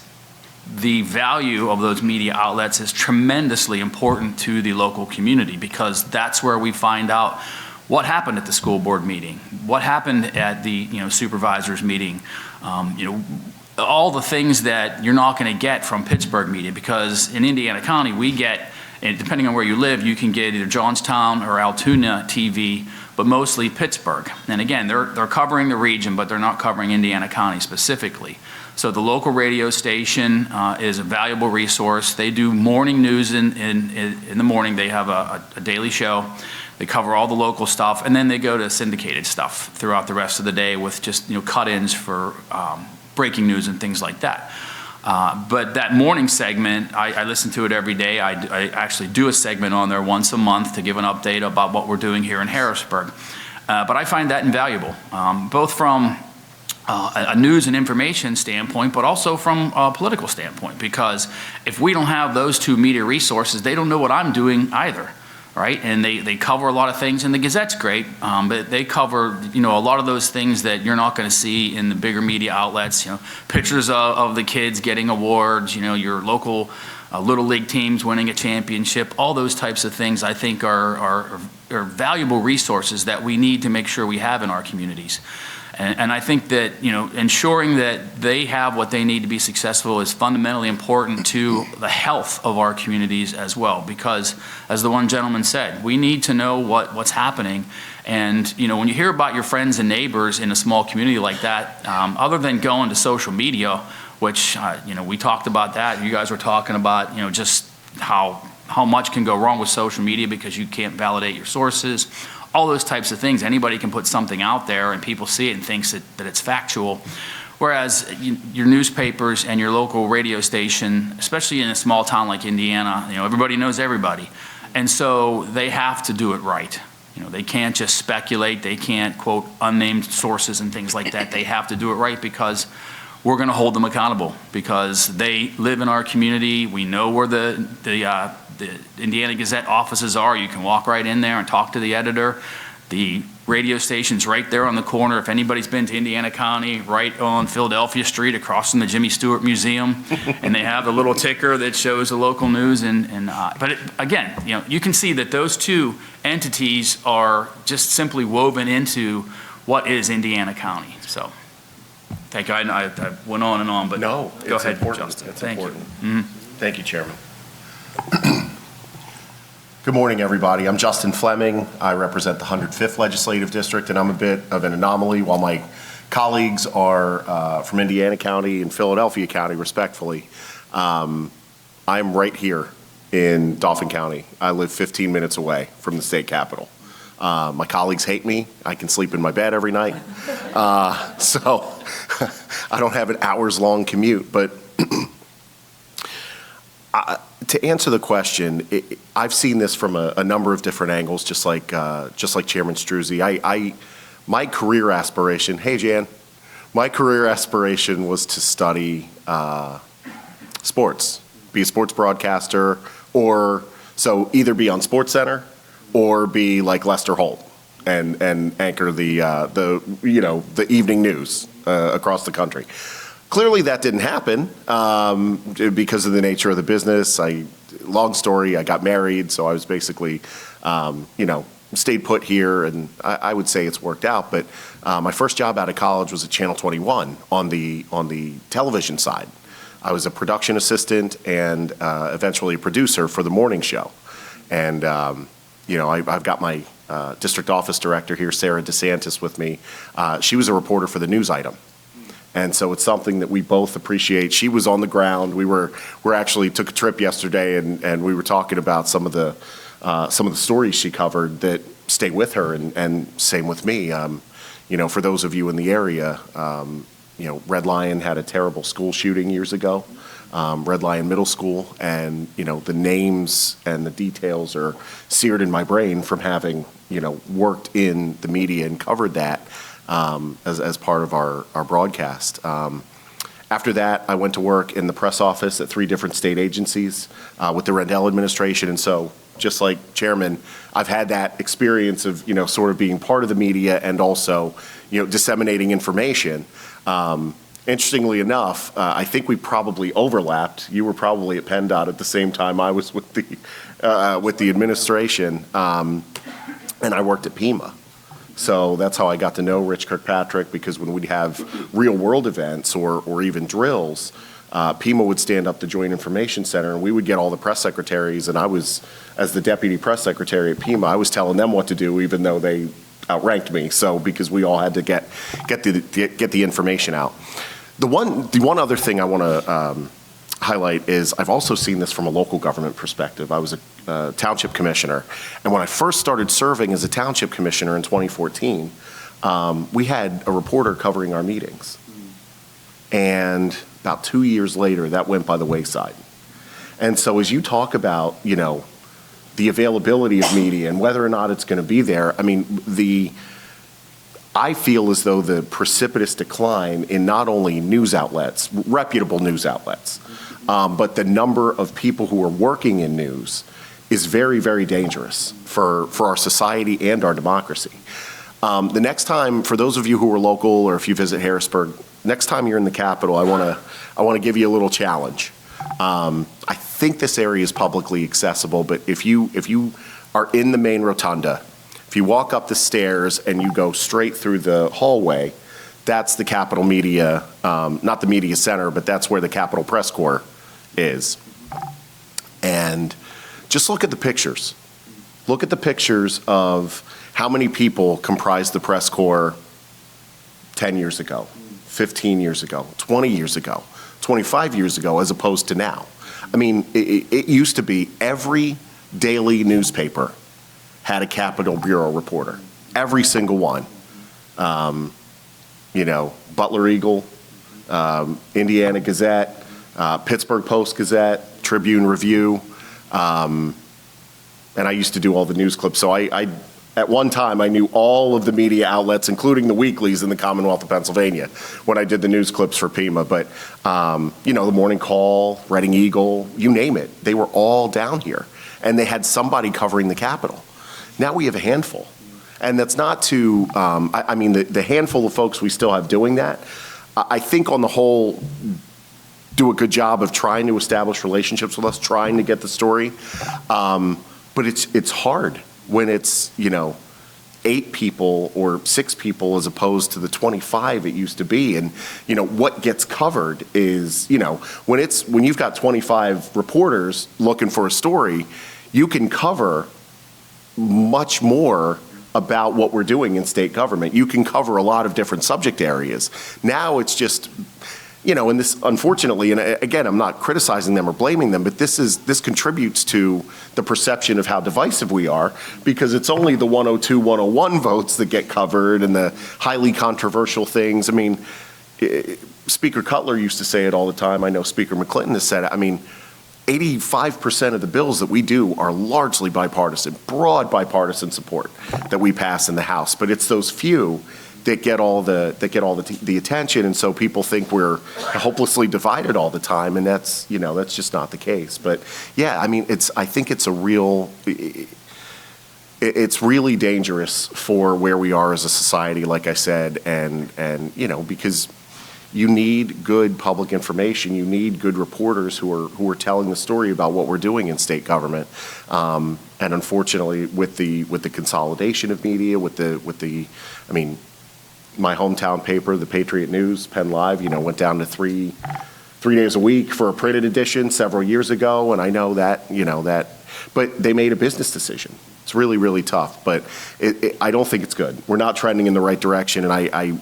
the value of those media outlets is tremendously important to the local community, because that's where we find out what happened at the school board meeting, what happened at the supervisors meeting, all the things that you're not going to get from Pittsburgh media, because in Indiana County we get, and depending on where you live, you can get either Johnstown or Altoona TV, but mostly Pittsburgh. And again, they're covering the region, but they're not covering Indiana County specifically. So the local radio station is a valuable resource. They do morning news in the morning. They have a daily show. They cover all the local stuff, and then they go to syndicated stuff throughout the rest of the day with just cut-ins for breaking news and things like that. But that morning segment, I listen to it every day. I actually do a segment on there once a month to give an update about what we're doing here in Harrisburg. But I find that invaluable, both from a news and information standpoint, but also from a political standpoint, because if we don't have those 2 media resources, they don't know what I'm doing either, right? And they cover a lot of things, and the Gazette's great, but they cover, a lot of those things that you're not going to see in the bigger media outlets, pictures of the kids getting awards, your local Little League teams winning a championship, all those types of things I think are valuable resources that we need to make sure we have in our communities. And I think that, ensuring that they have what they need to be successful is fundamentally important to the health of our communities as well. Because, as the one gentleman said, we need to know what's happening. And, when you hear about your friends and neighbors in a small community like that, other than going to social media, which, we talked about that, you guys were talking about, just how much can go wrong with social media because you can't validate your sources. All those types of things. Anybody can put something out there and people see it and thinks that it's factual. Whereas your newspapers and your local radio station, especially in a small town like Indiana, everybody knows everybody. And so they have to do it right. They can't just speculate. They can't quote unnamed sources and things like that. They have to do it right, because we're going to hold them accountable, because they live in our community. We know where the Indiana Gazette offices are. You can walk right in there and talk to the editor. The radio station's right there on the corner. If anybody's been to Indiana County, right on Philadelphia Street across from the Jimmy Stewart Museum, and they have the little ticker that shows the local news. But again, you can see that those 2 entities are just simply woven into what is Indiana County. So, thank you. I went on and on, but No, go it's ahead, important. Justin. It's Thank important. you. Mm-hmm. Thank you, Chairman. Good morning, everybody. I'm Justin Fleming. I represent the 105th Legislative District, and I'm a bit of an anomaly. While my colleagues are from Indiana County and Philadelphia County, respectfully, I'm right here in Dauphin County. I live 15 minutes away from the state capitol. My colleagues hate me. I can sleep in my bed every night. So I don't have an hours-long commute, but to answer the question, I've seen this from a number of different angles, just like Chairman Struzzi. My career aspiration, hey Jan, my career aspiration was to study sports, be a sports broadcaster, or so either be on SportsCenter or be like Lester Holt and anchor the evening news across the country. Clearly that didn't happen because of the nature of the business. Long story, I got married, so I was basically, stayed put here, and I would say it's worked out. But my first job out of college was at Channel 21 on the television side. I was a production assistant and eventually a producer for the morning show. And, I've got my district office director here, Sarah DeSantis, with me. She was a reporter for the news item. And so it's something that we both appreciate. She was on the ground. We're actually took a trip yesterday, and we were talking about some of the stories she covered that stay with her, and same with me. For those of you in the area, Red Lion had a terrible school shooting years ago, Red Lion Middle School, and the names and the details are seared in my brain from having worked in the media and covered that. As part of our broadcast. After that, I went to work in the press office at 3 different state agencies with the Rendell administration. And so, just like Chairman, I've had that experience of, sort of being part of the media and also, disseminating information. Interestingly enough, I think we probably overlapped. You were probably at PennDOT at the same time I was with the administration, and I worked at Pima. So that's how I got to know Rich Kirkpatrick, because when we'd have real world events or even drills, Pima would stand up the Joint Information Center, and we would get all the press secretaries, and I was, as the deputy press secretary at Pima, I was telling them what to do even though they outranked me. So because we all had to get the information out. The one other thing I want to highlight is I've also seen this from a local government perspective. I was a township commissioner, and when I first started serving as a township commissioner in 2014, we had a reporter covering our meetings. And about 2 years later, that went by the wayside. And so as you talk about, the availability of media and whether or not it's going to be there, I feel as though the precipitous decline in not only news outlets, reputable news outlets, but the number of people who are working in news is very, very dangerous for our society and our democracy. The next time, for those of you who are local or if you visit Harrisburg, next time you're in the Capitol, I want to give you a little challenge. I think this area is publicly accessible, but if you are in the main rotunda, if you walk up the stairs and you go straight through the hallway, that's the Capitol Media, not the Media Center, but that's where the Capitol Press Corps is. And just look at the pictures. Look at the pictures of how many people comprised the press corps 10 years ago, 15 years ago, 20 years ago, 25 years ago, as opposed to now. It used to be every daily newspaper had a Capitol Bureau reporter, every single one. Butler Eagle, Indiana Gazette, Pittsburgh Post-Gazette, Tribune Review, and I used to do all the news clips. So I at one time, I knew all of the media outlets, including the weeklies in the Commonwealth of Pennsylvania, when I did the news clips for Pima. But, the Morning Call, Reading Eagle, you name it, they were all down here. And they had somebody covering the Capitol. Now we have a handful. And that's not to, the handful of folks we still have doing that, I think on the whole, do a good job of trying to establish relationships with us, trying to get the story. But it's hard when it's, 8 people or 6 people as opposed to the 25 it used to be. And, what gets covered is, when you've got 25 reporters looking for a story, you can cover much more about what we're doing in state government. You can cover a lot of different subject areas. Now it's just, and this, unfortunately, and again, I'm not criticizing them or blaming them, but this contributes to the perception of how divisive we are, because it's only the 102, 101 votes that get covered and the highly controversial things. Speaker Cutler used to say it all the time. I know Speaker McClinton has said it. 85% of the bills that we do are largely bipartisan, broad bipartisan support that we pass in the House, but it's those few that get all the attention, and so people think we're hopelessly divided all the time, and that's just not the case. But yeah, I think it's really dangerous for where we are as a society, like I said, and because you need good public information, you need good reporters who are telling the story about what we're doing in state government, and unfortunately, with the consolidation of media, my hometown paper, the Patriot News, Penn Live, went down to three days a week for a printed edition several years ago, and I know that, but they made a business decision. It's really, really tough, but I don't think it's good. We're not trending in the right direction, and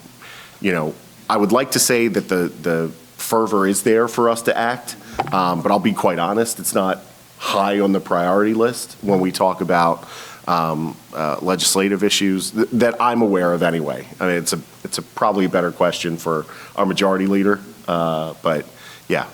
I would like to say that the fervor is there for us to act, but I'll be quite honest, it's not high on the priority list when we talk about legislative issues that I'm aware of anyway. I mean, it's a probably a better question for our majority leader, but yeah.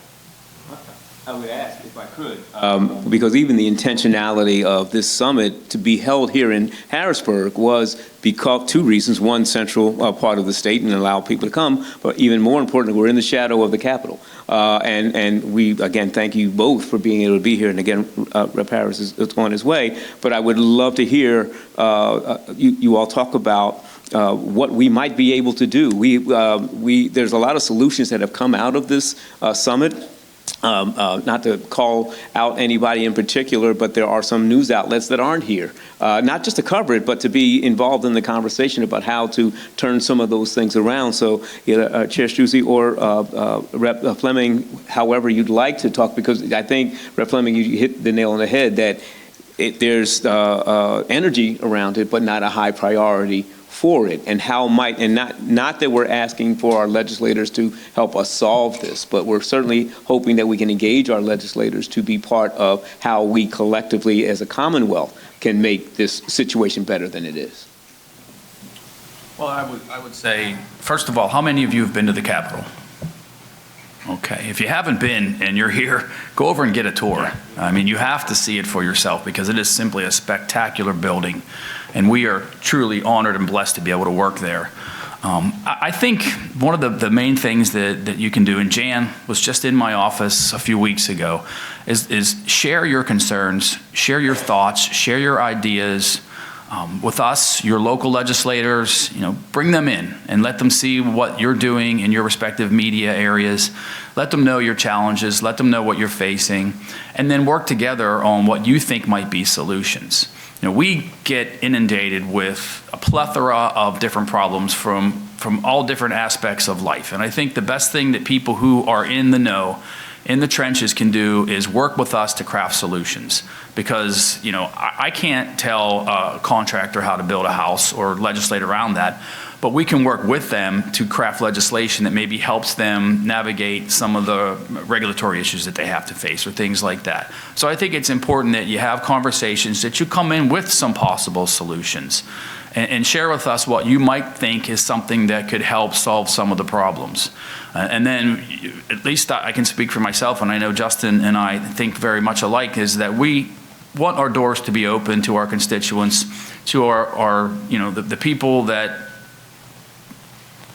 I would ask if I could. Because even the intentionality of this summit to be held here in Harrisburg was because two reasons. One, central part of the state and allow people to come, but even more importantly, we're in the shadow of the Capitol. And we, again, thank you both for being able to be here. And again, Rep. Harris is on his way. But I would love to hear you all talk about what we might be able to do. There's a lot of solutions that have come out of this summit. Not to call out anybody in particular, but there are some news outlets that aren't here, not just to cover it, but to be involved in the conversation about how to turn some of those things around. So, Chair Struzzi or Rep. Fleming, however you'd like to talk, because I think, Rep. Fleming, you hit the nail on the head that there's energy around it, but not a high priority for it, and how might, and not that we're asking for our legislators to help us solve this, but we're certainly hoping that we can engage our legislators to be part of how we collectively as a Commonwealth can make this situation better than it is. Well, I would say, first of all, how many of you have been to the Capitol? Okay, if you haven't been and you're here, go over and get a tour. I mean, you have to see it for yourself because it is simply a spectacular building, and we are truly honored and blessed to be able to work there. I think one of the main things that you can do, and Jan was just in my office a few weeks ago, is share your concerns, share your thoughts, share your ideas with us, your local legislators. Bring them in and let them see what you're doing in your respective media areas. Let them know your challenges, let them know what you're facing, and then work together on what you think might be solutions. We get inundated with a plethora of different problems from all different aspects of life. And I think the best thing that people who are in the know, in the trenches, can do is work with us to craft solutions. Because, I can't tell a contractor how to build a house or legislate around that, but we can work with them to craft legislation that maybe helps them navigate some of the regulatory issues that they have to face or things like that. So I think it's important that you have conversations, that you come in with some possible solutions and share with us what you might think is something that could help solve some of the problems. And then, at least I can speak for myself, and I know Justin and I think very much alike, is that we want our doors to be open to our constituents, to our the people that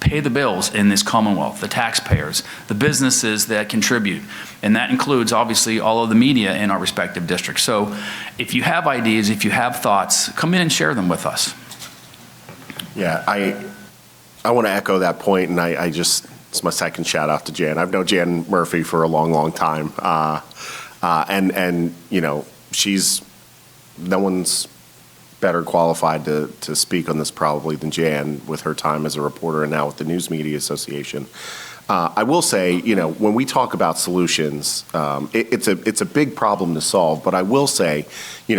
pay the bills in this Commonwealth, the taxpayers, the businesses that contribute. And that includes, obviously, all of the media in our respective districts. So if you have ideas, if you have thoughts, come in and share them with us. Yeah, I want to echo that point, and it's my second shout out to Jan. I've known Jan Murphy for a long, long time. And no one's better qualified to speak on this probably than Jan, with her time as a reporter and now with the News Media Association. I will say, when we talk about solutions, it's a big problem to solve, but I will say,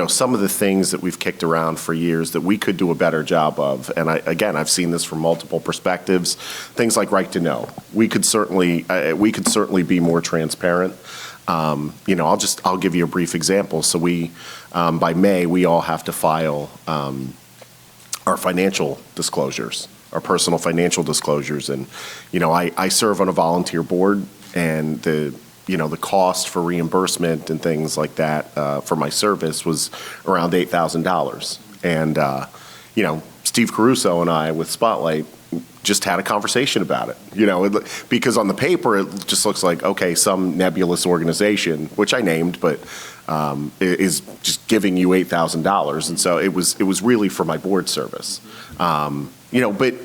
some of the things that we've kicked around for years that we could do a better job of, and I've seen this from multiple perspectives, things like right to know. We could certainly be more transparent. I'll give you a brief example. So by May, we all have to file our financial disclosures, our personal financial disclosures. And, I serve on a volunteer board, and the cost for reimbursement and things like that for my service was around $8,000. And, Steve Caruso and I with Spotlight just had a conversation about it, because on the paper, it just looks like, okay, some nebulous organization, which I named, but is just giving you $8,000. And so it was really for my board service. But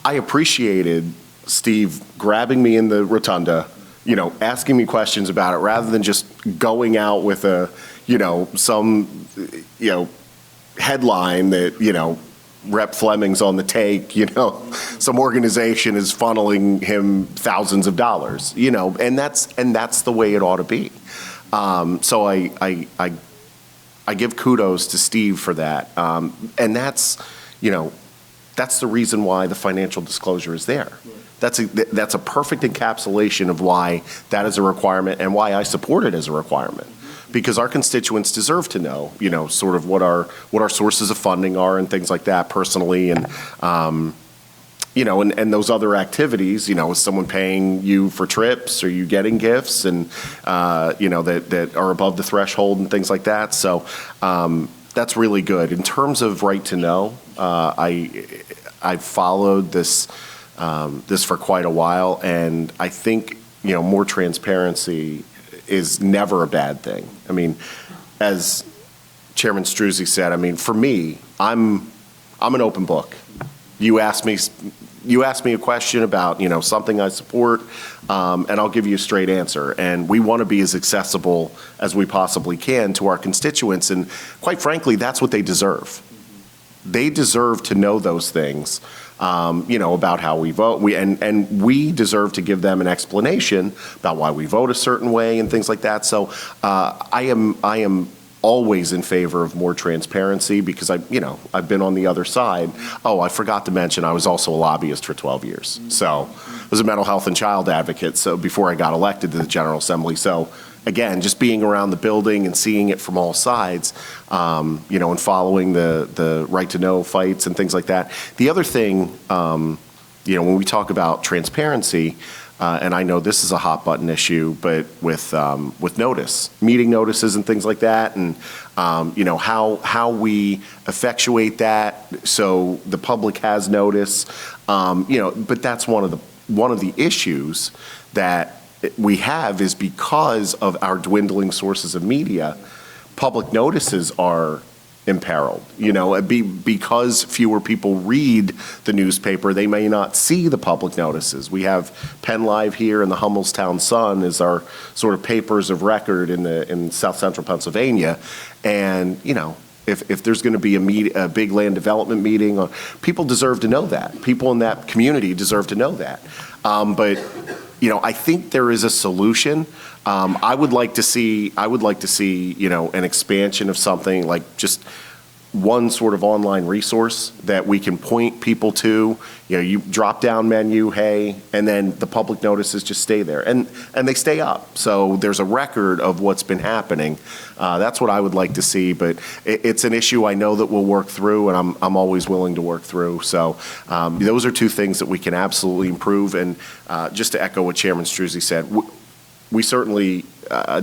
I appreciated Steve grabbing me in the rotunda, asking me questions about it, rather than just going out with some headline that, Rep. Fleming's on the take, some organization is funneling him thousands of dollars, and that's the way it ought to be. So I give kudos to Steve for that. And that's, That's the reason why the financial disclosure is there. That's a perfect encapsulation of why that is a requirement and why I support it as a requirement. Because our constituents deserve to know, sort of what our sources of funding are and things like that personally, and and those other activities. Is someone paying you for trips? Are you getting gifts and that are above the threshold and things like that? So that's really good. In terms of right to know, I've followed this for quite a while, and I think more transparency is never a bad thing. I mean, as Chairman Struzzi said, for me, I'm an open book. You ask me a question about, something I support, and I'll give you a straight answer. And we want to be as accessible as we possibly can to our constituents. And quite frankly, that's what they deserve. They deserve to know those things, about how we vote. And we deserve to give them an explanation about why we vote a certain way and things like that. So I am always in favor of more transparency because I've been on the other side. Oh, I forgot to mention I was also a lobbyist for 12 years. So I was a mental health and child advocate before I got elected to the General Assembly. So again, just being around the building and seeing it from all sides, and following the right to know fights and things like that. The other thing, when we talk about transparency, and I know this is a hot button issue, but with meeting notices and things like that, and how we effectuate that so the public has notice, but that's one of the issues that we have is because of our dwindling sources of media, public notices are imperiled. Because fewer people read the newspaper, they may not see the public notices. We have Penn Live here, and the Hummelstown Sun is our sort of papers of record in South Central Pennsylvania. And if there's going to be a big land development meeting, people deserve to know that. People in that community deserve to know that. But I think there is a solution. I would like to see, an expansion of something like just one sort of online resource that we can point people to. You drop down menu, hey, and then the public notices just stay there, and they stay up. So there's a record of what's been happening. That's what I would like to see, but it's an issue I know that we'll work through, and I'm always willing to work through. So those are two things that we can absolutely improve. And just to echo what Chairman Struzzi said, we certainly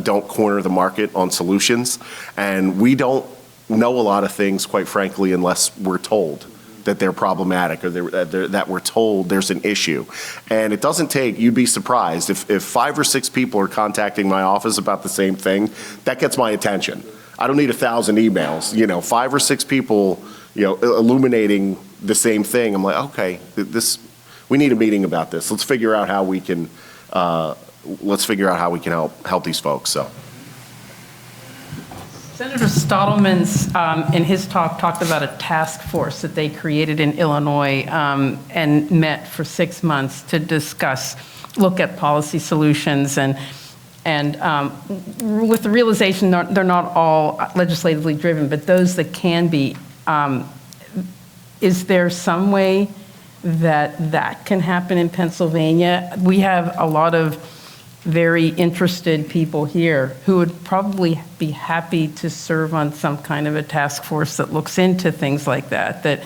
don't corner the market on solutions, and we don't know a lot of things, quite frankly, unless we're told that they're problematic or that we're told there's an issue. And it doesn't take, you'd be surprised, if 5 or 6 people are contacting my office about the same thing, that gets my attention. I don't need 1,000 emails, 5 or 6 people, illuminating the same thing. I'm like, okay, we need a meeting about this. Let's figure out how we can, help these folks, so. Senator Stottlemans, in his talk, talked about a task force that they created in Illinois and met for 6 months to look at policy solutions, and with the realization they're not all legislatively driven, but those that can be. Is there some way that can happen in Pennsylvania? We have a lot of very interested people here who would probably be happy to serve on some kind of a task force that looks into things like that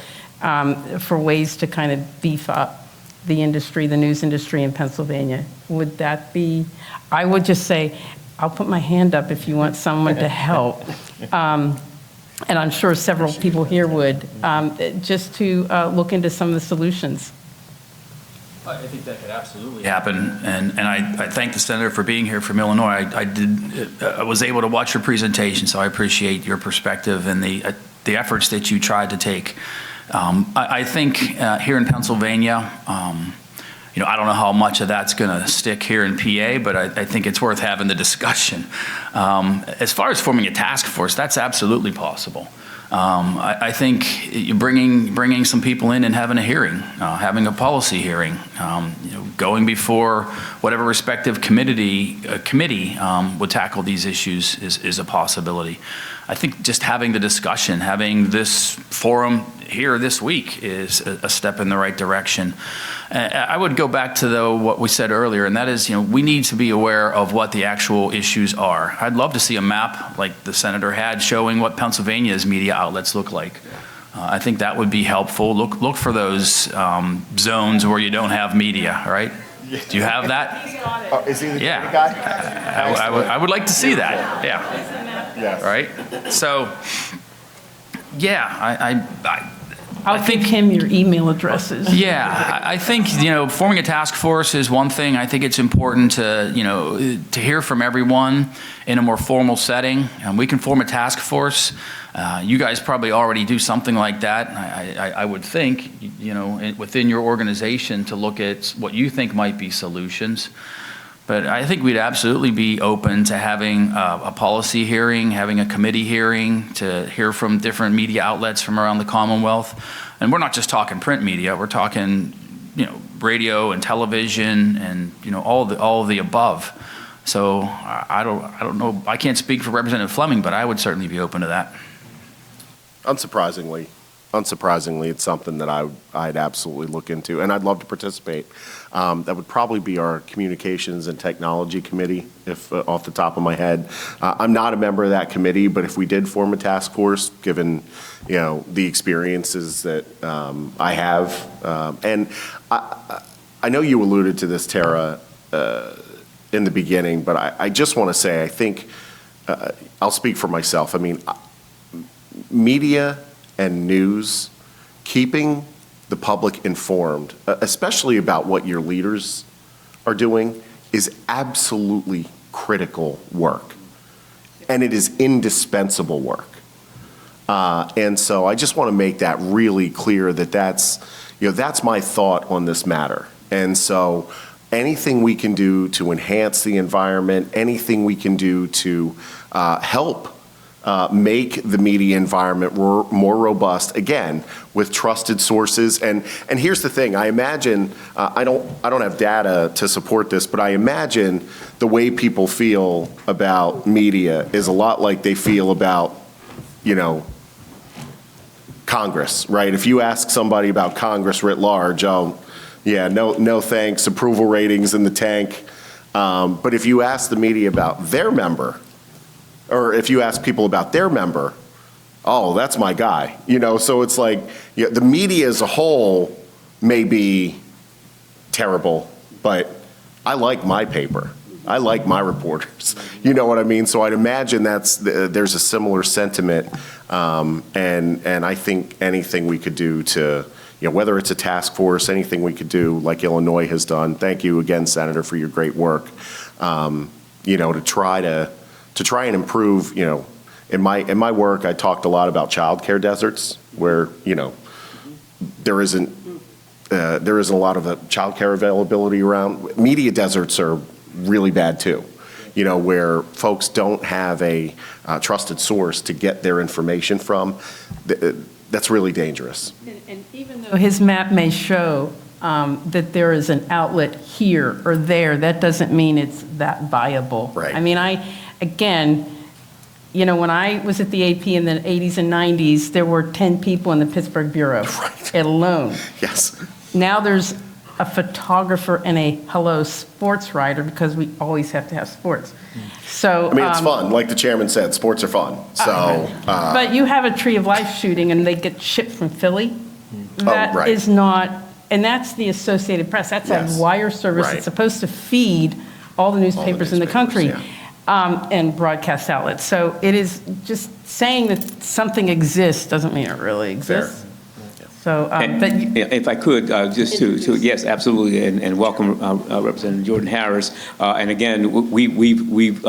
for ways to kind of beef up the industry, the news industry in Pennsylvania. Would that be, I would just say, I'll put my hand up if you want someone to help. And I'm sure several people here would, just to look into some of the solutions. I think that could absolutely happen, and I thank the senator for being here from Illinois. I was able to watch your presentation, so I appreciate your perspective and the efforts that you tried to take. I think here in Pennsylvania, I don't know how much of that's going to stick here in PA, but I think it's worth having the discussion. As far as forming a task force, that's absolutely possible. I think bringing some people in and having a hearing, having a policy hearing, going before whatever respective committee would tackle these issues is a possibility. I think just having the discussion, having this forum here this week is a step in the right direction. I would go back to, though, what we said earlier, and that is, we need to be aware of what the actual issues are. I'd love to see a map like the senator had showing what Pennsylvania's media outlets look like. I think that would be helpful. Look for those zones where you don't have media, right? Do you have that? Is he the Yeah. guy? I would like to see that. Yeah. Yes. Right? So, yeah, I'll give him your email addresses. yeah, I think, forming a task force is one thing. I think it's important to, to hear from everyone in a more formal setting. We can form a task force. You guys probably already do something like that. I would think, within your organization to look at what you think might be solutions. But I think we'd absolutely be open to having a policy hearing, having a committee hearing, to hear from different media outlets from around the Commonwealth. And we're not just talking print media, we're talking, radio and television and, all of the above. So I don't know, I can't speak for Representative Fleming, but I would certainly be open to that. Unsurprisingly, it's something that I'd absolutely look into, and I'd love to participate. That would probably be our Communications and Technology Committee, if off the top of my head. I'm not a member of that committee, but if we did form a task force, given the experiences that I have, and I know you alluded to this, Tara, in the beginning, but I just want to say I think I'll speak for myself. I mean, media and news, keeping the public informed, especially about what your leaders are doing, is absolutely critical work. And it is indispensable work. And so I just want to make that really clear that that's my thought on this matter. And so anything we can do to enhance the environment, anything we can do to help make the media environment more robust, again, with trusted sources. And here's the thing, I imagine, I don't have data to support this, but I imagine the way people feel about media is a lot like they feel about, Congress, right? If you ask somebody about Congress writ large, no thanks, approval ratings in the tank. But if you ask the media about their member, or if you ask people about their member, oh, that's my guy. So it's like the media as a whole may be terrible, but I like my paper. I like my reporters. You know what I mean? So I'd imagine there's a similar sentiment, and I think anything we could do to, whether it's a task force, anything we could do like Illinois has done. Thank you again, Senator, for your great work. To try and improve, in my work, I talked a lot about childcare deserts where, there isn't a lot of childcare availability around. Media deserts are really bad too, where folks don't have a trusted source to get their information from. That's really dangerous. And even though his map may show that there is an outlet here or there, that doesn't mean it's that viable. Right. I mean, again, when I was at the AP in the 80s and 90s, there were 10 people in the Pittsburgh Bureau alone. Yes. Now there's a photographer and a sports writer, because we always have to have sports. So I mean, it's fun. Like the chairman said, sports are fun. So, but you have a Tree of Life shooting and they get shipped from Philly. That is not, and that's the Associated Press. That's a wire service. Right. It's supposed to feed all the newspapers in the country. And broadcast outlets. So it is just saying that something exists doesn't mean it really exists. So, if I could, just to yes, absolutely, and welcome Representative Jordan Harris. And again, we've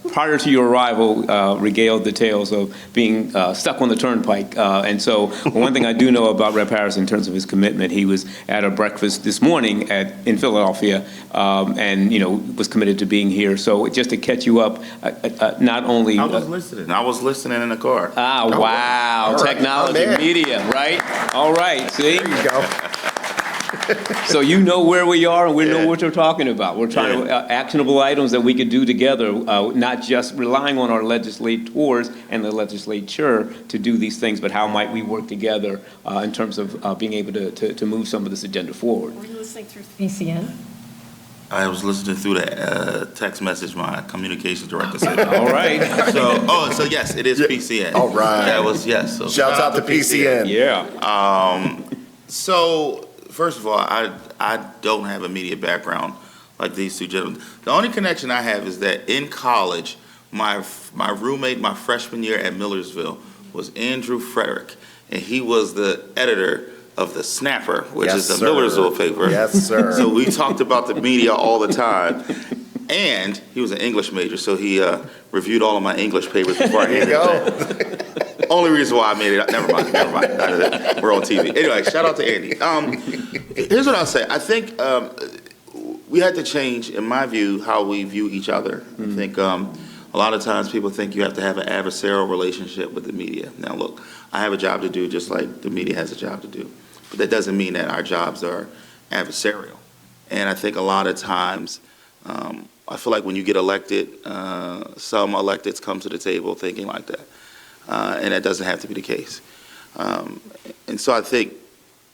prior to your arrival, regaled the tales of being stuck on the turnpike. And so one thing I do know about Rep. Harris in terms of his commitment, he was at a breakfast this morning in Philadelphia, and was committed to being here. So just to catch you up, not only I was listening in the car. Wow, technology, media, right? All right, see? There you go. So you know where we are, and we know what you're talking about. We're trying to, actionable items that we could do together, not just relying on our legislators and the legislature to do these things, but how might we work together in terms of being able to move some of this agenda forward. Were you listening through PCN? I was listening through the text message my communications director sent. All right. So yes, it is PCN. All right. That was, yes. So Shouts out to PCN. Yeah. So, first of all, I don't have a media background like these two gentlemen. The only connection I have is that in college, my roommate my freshman year at Millersville was Andrew Frederick, and he was the editor of The Snapper, which Yes, is the sir. Millersville paper. Yes, sir. So we talked about the media all the time. And he was an English major, so he reviewed all of my English papers before I handed it back. Only reason why I made it, never mind. We're on TV. Anyway, shout out to Andy. Here's what I'll say. I think we had to change, in my view, how we view each other. I think a lot of times people think you have to have an adversarial relationship with the media. Now, look, I have a job to do just like the media has a job to do. But that doesn't mean that our jobs are adversarial. And I think a lot of times, I feel like when you get elected, some electeds come to the table thinking like that. And that doesn't have to be the case. And so I think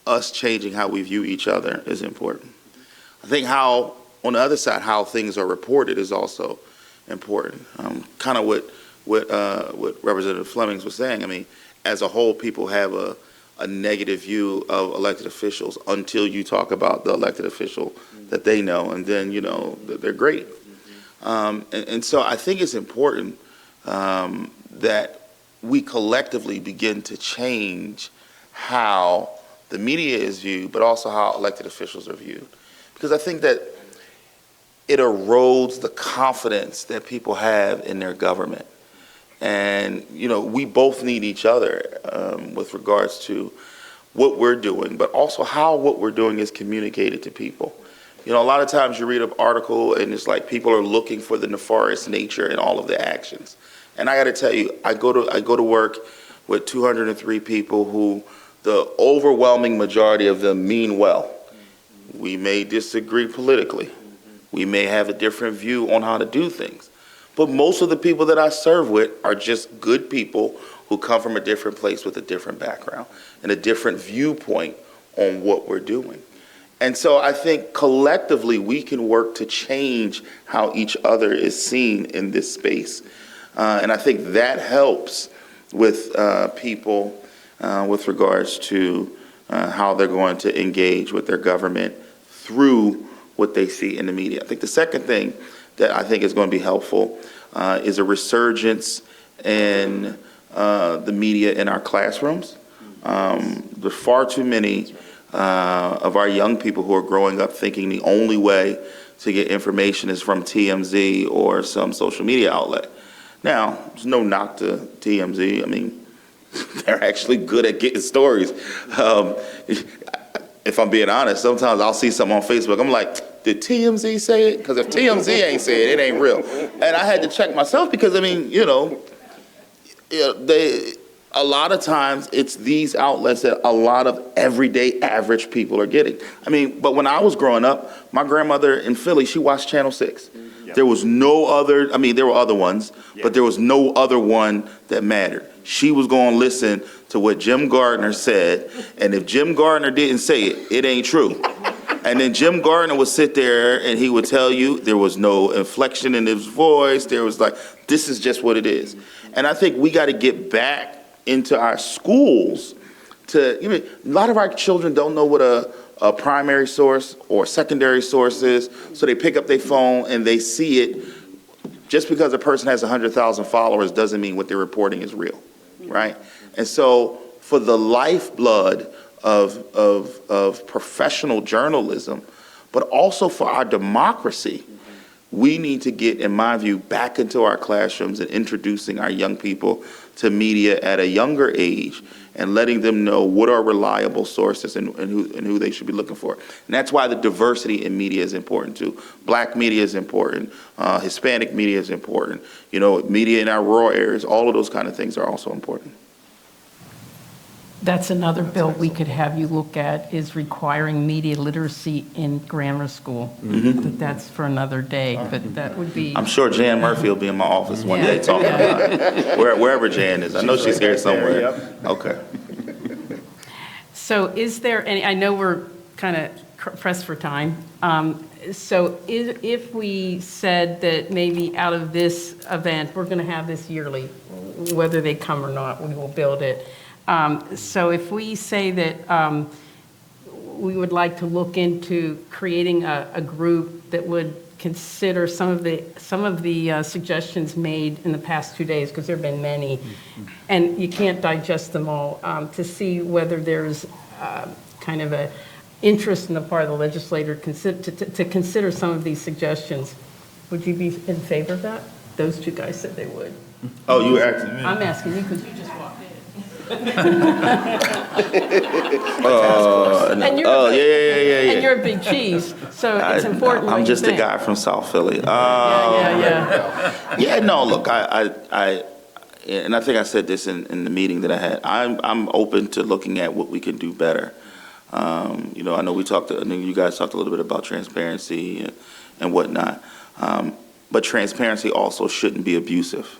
us changing how we view each other is important. I think how, on the other side, how things are reported is also important. Kind of what Representative Flemings was saying. I mean, as a whole, people have a negative view of elected officials until you talk about the elected official that they know, and then, you know, that they're great. And so I think it's important that we collectively begin to change how the media is viewed, but also how elected officials are viewed. Because I think that it erodes the confidence that people have in their government. And, you know, we both need each other with regards to what we're doing, but also how what we're doing is communicated to people. You know, a lot of times you read an article and it's like people are looking for the nefarious nature in all of the actions. And I got to tell you, I go to work with 203 people who the overwhelming majority of them mean well. We may disagree politically. We may have a different view on how to do things. But most of the people that I serve with are just good people who come from a different place with a different background and a different viewpoint on what we're doing. And so I think collectively we can work to change how each other is seen in this space. And I think that helps with people with regards to how they're going to engage with their government through what they see in the media. I think the second thing that I think is going to be helpful is a resurgence in the media in our classrooms. There's far too many of our young people who are growing up thinking the only way to get information is from TMZ or some social media outlet. Now, there's no knock to TMZ. I mean, they're actually good at getting stories. If I'm being honest, sometimes I'll see something on Facebook. I'm like, did TMZ say it? Because if TMZ ain't say it, it ain't real. And I had to check myself because, I mean, a lot of times it's these outlets that a lot of everyday average people are getting. I mean, but when I was growing up, my grandmother in Philly, she watched Channel 6. There was no other, I mean, there were other ones, but there was no other one that mattered. She was going to listen to what Jim Gardner said, and if Jim Gardner didn't say it, it ain't true. And then Jim Gardner would sit there and he would tell you there was no inflection in his voice. There was like, this is just what it is. And I think we got to get back into our schools to, you know, a lot of our children don't know what a primary source or secondary source is, so they pick up their phone and they see it. Just because a person has 100,000 followers doesn't mean what they're reporting is real, right? And so for the lifeblood of professional journalism, but also for our democracy, we need to get, in my view, back into our classrooms and introducing our young people to media at a younger age and letting them know what are reliable sources and who they should be looking for. And that's why the diversity in media is important too. Black media is important. Hispanic media is important. You know, media in our rural areas, all of those kind of things are also important. That's another bill we could have you look at, is requiring media literacy in grammar school. But that's for another day, but that would be. I'm sure Jan Murphy will be in my office one day talking about it. Wherever Jan is. I know she's here somewhere. Okay. So is there any, I know we're kind of pressed for time. So if we said that maybe out of this event, we're going to have this yearly, whether they come or not, we will build it. So if we say that we would like to look into creating a group that would consider some of the suggestions made in the past 2 days, because there have been many, and you can't digest them all, to see whether there's kind of a interest in the part of the legislator to consider some of these suggestions. Would you be in favor of that? Those two guys said they would. Oh, you were asking me? I'm asking you because you just walked in. And you're a big cheese, so it's important what I'm you just a think. guy from South Philly. Yeah. No, look, and I think I said this in the meeting that I had. I'm open to looking at what we can do better. I know you guys talked a little bit about transparency and whatnot. But transparency also shouldn't be abusive.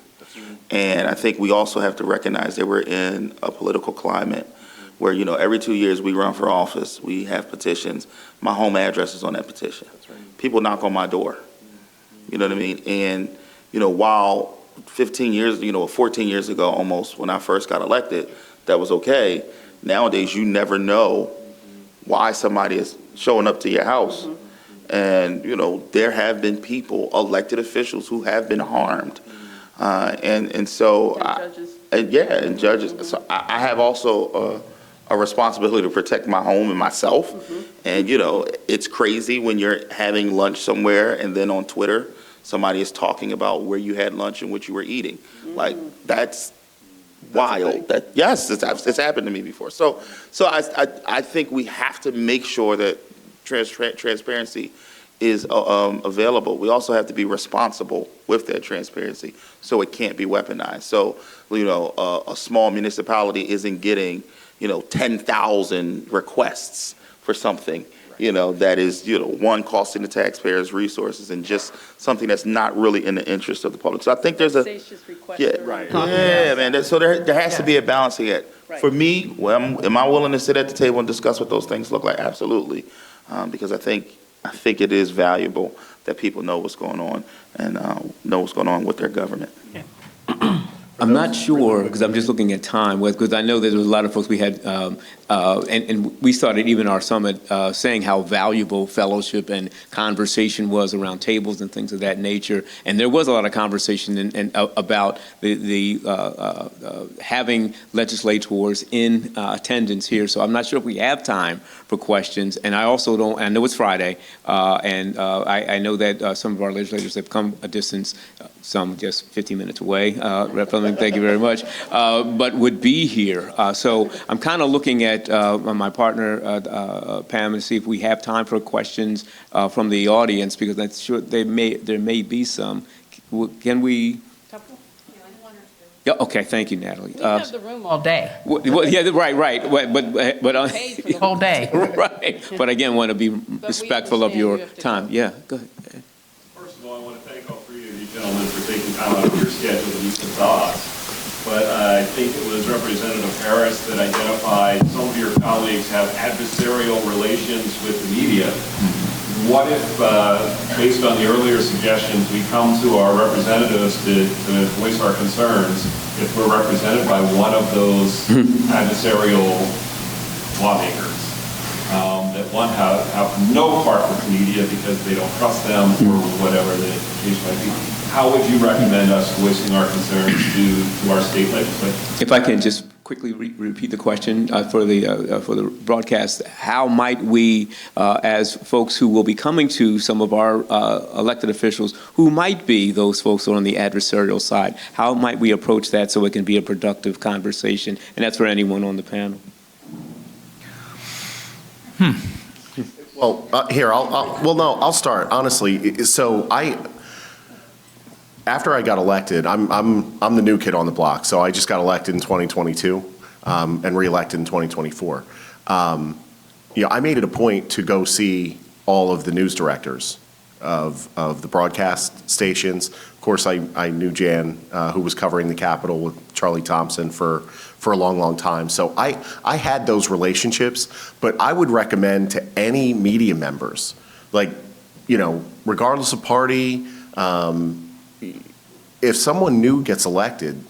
And I think we also have to recognize that we're in a political climate where, every 2 years we run for office, we have petitions. My home address is on that petition. People knock on my door. You know what I mean? And, while 14 years ago almost, when I first got elected, that was okay. Nowadays, you never know why somebody is showing up to your house. And, there have been people, elected officials, who have been harmed. And judges. So I have also a responsibility to protect my home and myself. And, it's crazy when you're having lunch somewhere and then on Twitter, somebody is talking about where you had lunch and what you were eating. Like, that's wild. Yes, it's happened to me before. So I think we have to make sure that transparency is available. We also have to be responsible with that transparency, so it can't be weaponized. So, a small municipality isn't getting, 10,000 requests for something, that is, one, costing the taxpayers resources, and just something that's not really in the interest of the public. So I think there's man. So there has to be a balancing act. For me, am I willing to sit at the table and discuss what those things look like? Absolutely, because I think it is valuable that people know what's going on and know what's going on with their government. I'm not sure, because I'm just looking at time, because I know that there was a lot of folks we had, and we started even our summit saying how valuable fellowship and conversation was around tables and things of that nature. And there was a lot of conversation about the having legislators in attendance here. So I'm not sure if we have time for questions. And I also don't, I know it's Friday, and I know that some of our legislators have come a distance, some just 15 minutes away, Rep. Fleming, thank you very much, but would be here. So I'm kind of looking at my partner, Pam, to see if we have time for questions from the audience, because I'm sure there may be some. Can we? Yeah, okay, thank you, Natalie. We have the room all day. Well, yeah, right, but Paid for the whole day. right. But again, want to be respectful of your time. Yeah, go ahead. First of all, I want to thank all three of you gentlemen for taking time out of your schedule to meet with us. But I think it was Representative Harris that identified some of your colleagues have adversarial relations with the media. What if, based on the earlier suggestions, we come to our representatives to voice our concerns if we're represented by one of those adversarial lawmakers that one have no part with the media because they don't trust them or whatever the case might be? How would you recommend us voicing our concerns to our state legislators? If I can just quickly repeat the question for the broadcast, how might we, as folks who will be coming to some of our elected officials, who might be those folks who are on the adversarial side, how might we approach that so it can be a productive conversation? And that's for anyone on the panel. Well, here, I'll start, honestly. So after I got elected, I'm the new kid on the block, so I just got elected in 2022. and reelected in 2024. I made it a point to go see all of the news directors of the broadcast stations. Of course, I knew Jan, who was covering the Capitol with Charlie Thompson for a long, long time. So I had those relationships, but I would recommend to any media members, regardless of party, if someone new gets elected,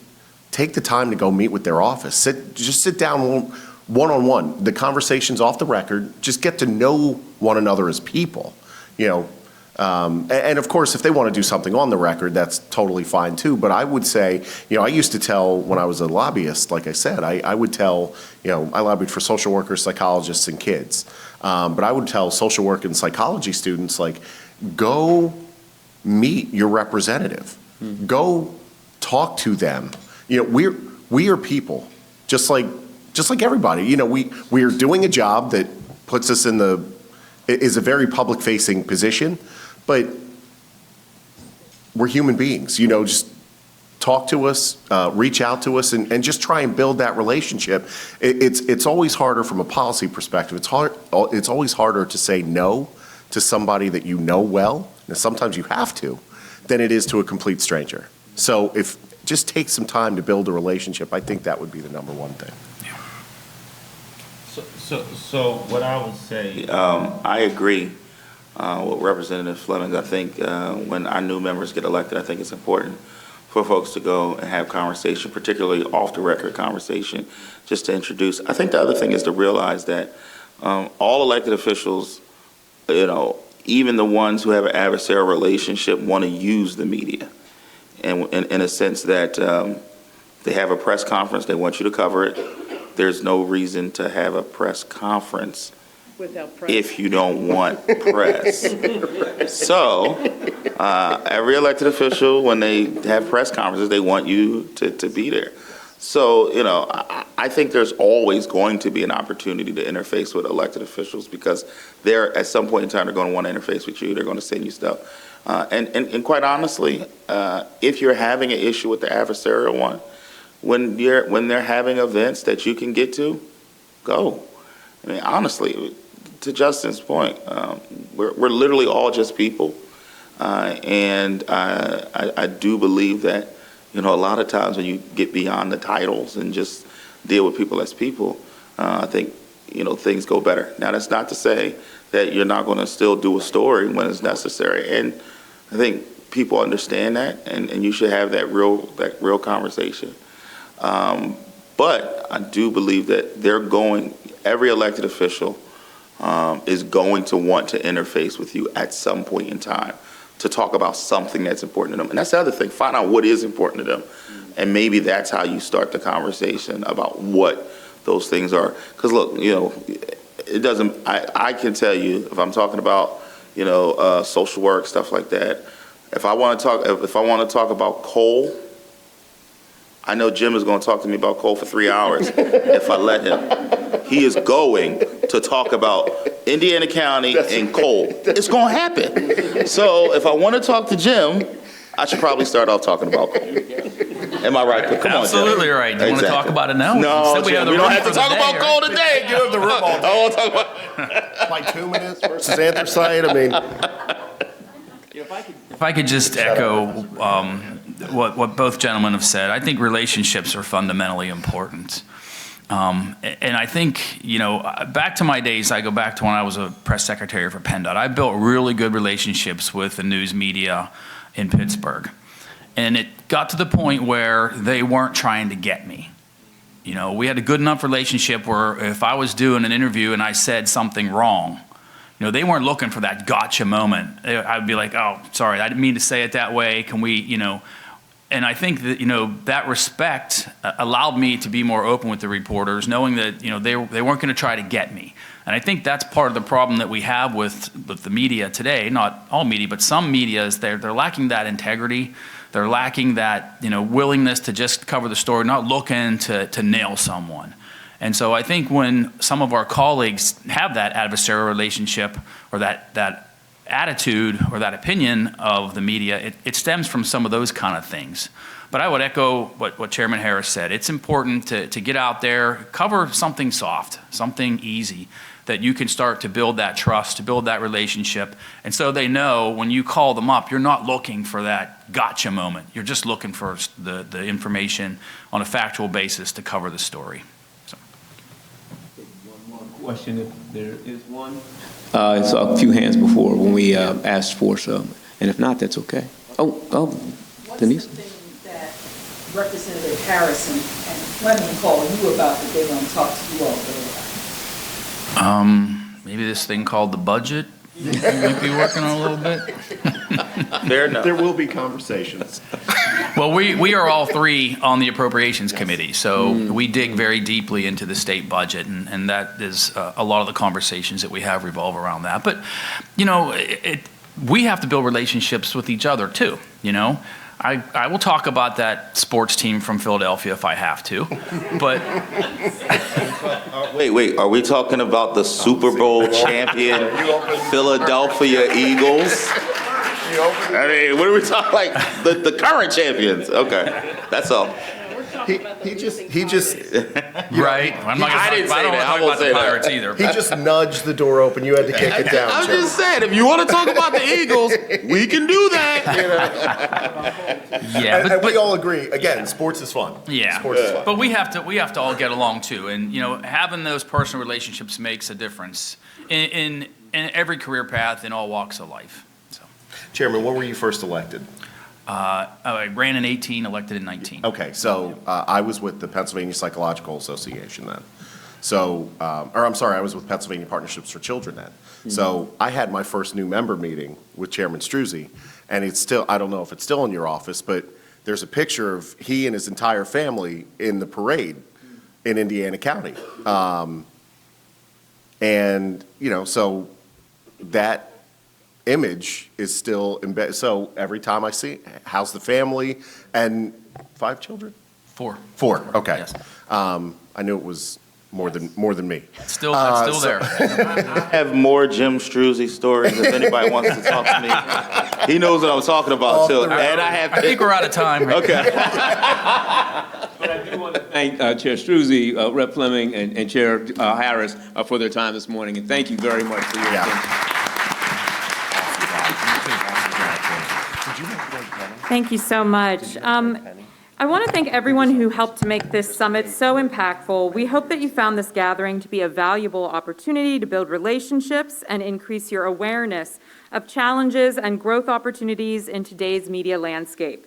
take the time to go meet with their office. Just sit down one-on-one. The conversation's off the record. Just get to know one another as people, And of course, if they want to do something on the record, that's totally fine too. But I would say, I used to tell when I was a lobbyist, like I said, I would tell, I lobbied for social workers, psychologists, and kids. But I would tell social work and psychology students, go meet your representative. Mm-hmm. Go talk to them. We are people, just like everybody. We are doing a job that puts us is a very public-facing position. But we're human beings, just talk to us, reach out to us, and just try and build that relationship. It's always harder from a policy perspective. It's always harder to say no to somebody that you know well, and sometimes you have to, than it is to a complete stranger. So just take some time to build a relationship. I think that would be the number one thing. So what I would say, I agree with Representative Fleming. I think when our new members get elected, I think it's important for folks to go and have conversation, particularly off-the-record conversation, just to introduce. I think the other thing is to realize that all elected officials, even the ones who have an adversarial relationship, want to use the media, and in a sense that they have a press conference, they want you to cover it. There's no reason to have a press conference if you don't want press. So every elected official, when they have press conferences, they want you to be there. So, I think there's always going to be an opportunity to interface with elected officials because they're, at some point in time, they're going to want to interface with you. They're going to send you stuff. And quite honestly, if you're having an issue with the adversarial one, when they're having events that you can get to, go. I mean, honestly, to Justin's point, we're literally all just people, and I do believe that a lot of times when you get beyond the titles and just deal with people as people, I think things go better. Now, that's not to say that you're not going to still do a story when it's necessary, and I think people understand that, and you should have that real conversation. But I do believe that every elected official is going to want to interface with you at some point in time to talk about something that's important to them. And that's the other thing, find out what is important to them. And maybe that's how you start the conversation about what those things are. Because look, it doesn't, I can tell you, if I'm talking about, social work, stuff like that, if I want to talk about coal, I know Jim is going to talk to me about coal for 3 hours if I let him. He is going to talk about Indiana County and coal. It's going to happen. So if I want to talk to Jim, I should probably start off talking about coal. Am I right? Come on, absolutely Jim. right. Do you want to talk about it now? No, Jim, we don't have to talk about coal today. Give him the room all day. I want to talk about like 2 minutes versus anthracite. I mean, if I could just echo what both gentlemen have said, I think relationships are fundamentally important. And I think, back to my days, I go back to when I was a press secretary for PennDOT. I built really good relationships with the news media in Pittsburgh. And it got to the point where they weren't trying to get me. We had a good enough relationship where if I was doing an interview and I said something wrong, they weren't looking for that gotcha moment. I'd be like, oh, sorry, I didn't mean to say it that way. Can we, And I think that, that respect allowed me to be more open with the reporters, knowing that, they weren't going to try to get me. And I think that's part of the problem that we have with the media today, not all media, but some media, is they're lacking that integrity. They're lacking that, willingness to just cover the story, not looking to nail someone. And so I think when some of our colleagues have that adversarial relationship or that attitude or that opinion of the media, it stems from some of those kind of things. But I would echo what Chairman Harris said. It's important to get out there, cover something soft, something easy, that you can start to build that trust, to build that relationship. And so they know when you call them up, you're not looking for that gotcha moment. You're just looking for the information on a factual basis to cover the story. So. One more question, if there is one. I saw a few hands before when we asked for some, and if not, that's okay. Denise? What's the thing that Representative Harris and Fleming called you about that they want to talk to you all about? Maybe this thing called the budget, you might be working on a little bit. Fair enough. There will be conversations. Well, we are all three on the Appropriations Committee, so we dig very deeply into the state budget, and that is a lot of the conversations that we have revolve around that. But, you know, we have to build relationships with each other, too, you know? I will talk about that sports team from Philadelphia if I have to, but... Wait, are we talking about the Super Bowl champion Philadelphia Eagles? I mean, what are we talking, like, the current champions? Okay, that's all. He just Right. I didn't say that. I won't say that. Pirates either. He just nudged the door open. You had to kick it down. I'm just saying, if you want to talk about the Eagles, we can do that. Yeah, and we all agree. Again, sports is fun. Yeah, sports is fun. But we have to all get along too, and you know, having those personal relationships makes a difference in every career path in all walks of life. So, Chairman, when were you first elected? I ran in 18, elected in 19. Okay, so I was with the Pennsylvania Psychological Association then. So, I was with Pennsylvania Partnerships for Children then. Mm-hmm. So I had my first new member meeting with Chairman Struzzi, and it's still, I don't know if it's still in your office, but there's a picture of he and his entire family in the parade in Indiana County. And, you know, so that image is still embedded. So every time I see, how's the family? And 5 children? 4. 4, okay. Yes. I knew it was more than me. It's still there. I have more Jim Struzzi stories if anybody wants to talk to me. He knows what I'm talking about, too. And I think we're out of time. Okay. But I do want to thank Chair Struzzi, Rep. Fleming, and Chair Harris for their time this morning, and thank you very much for your attention. Thank you so much. I want to thank everyone who helped to make this summit so impactful. We hope that you found this gathering to be a valuable opportunity to build relationships and increase your awareness of challenges and growth opportunities in today's media landscape.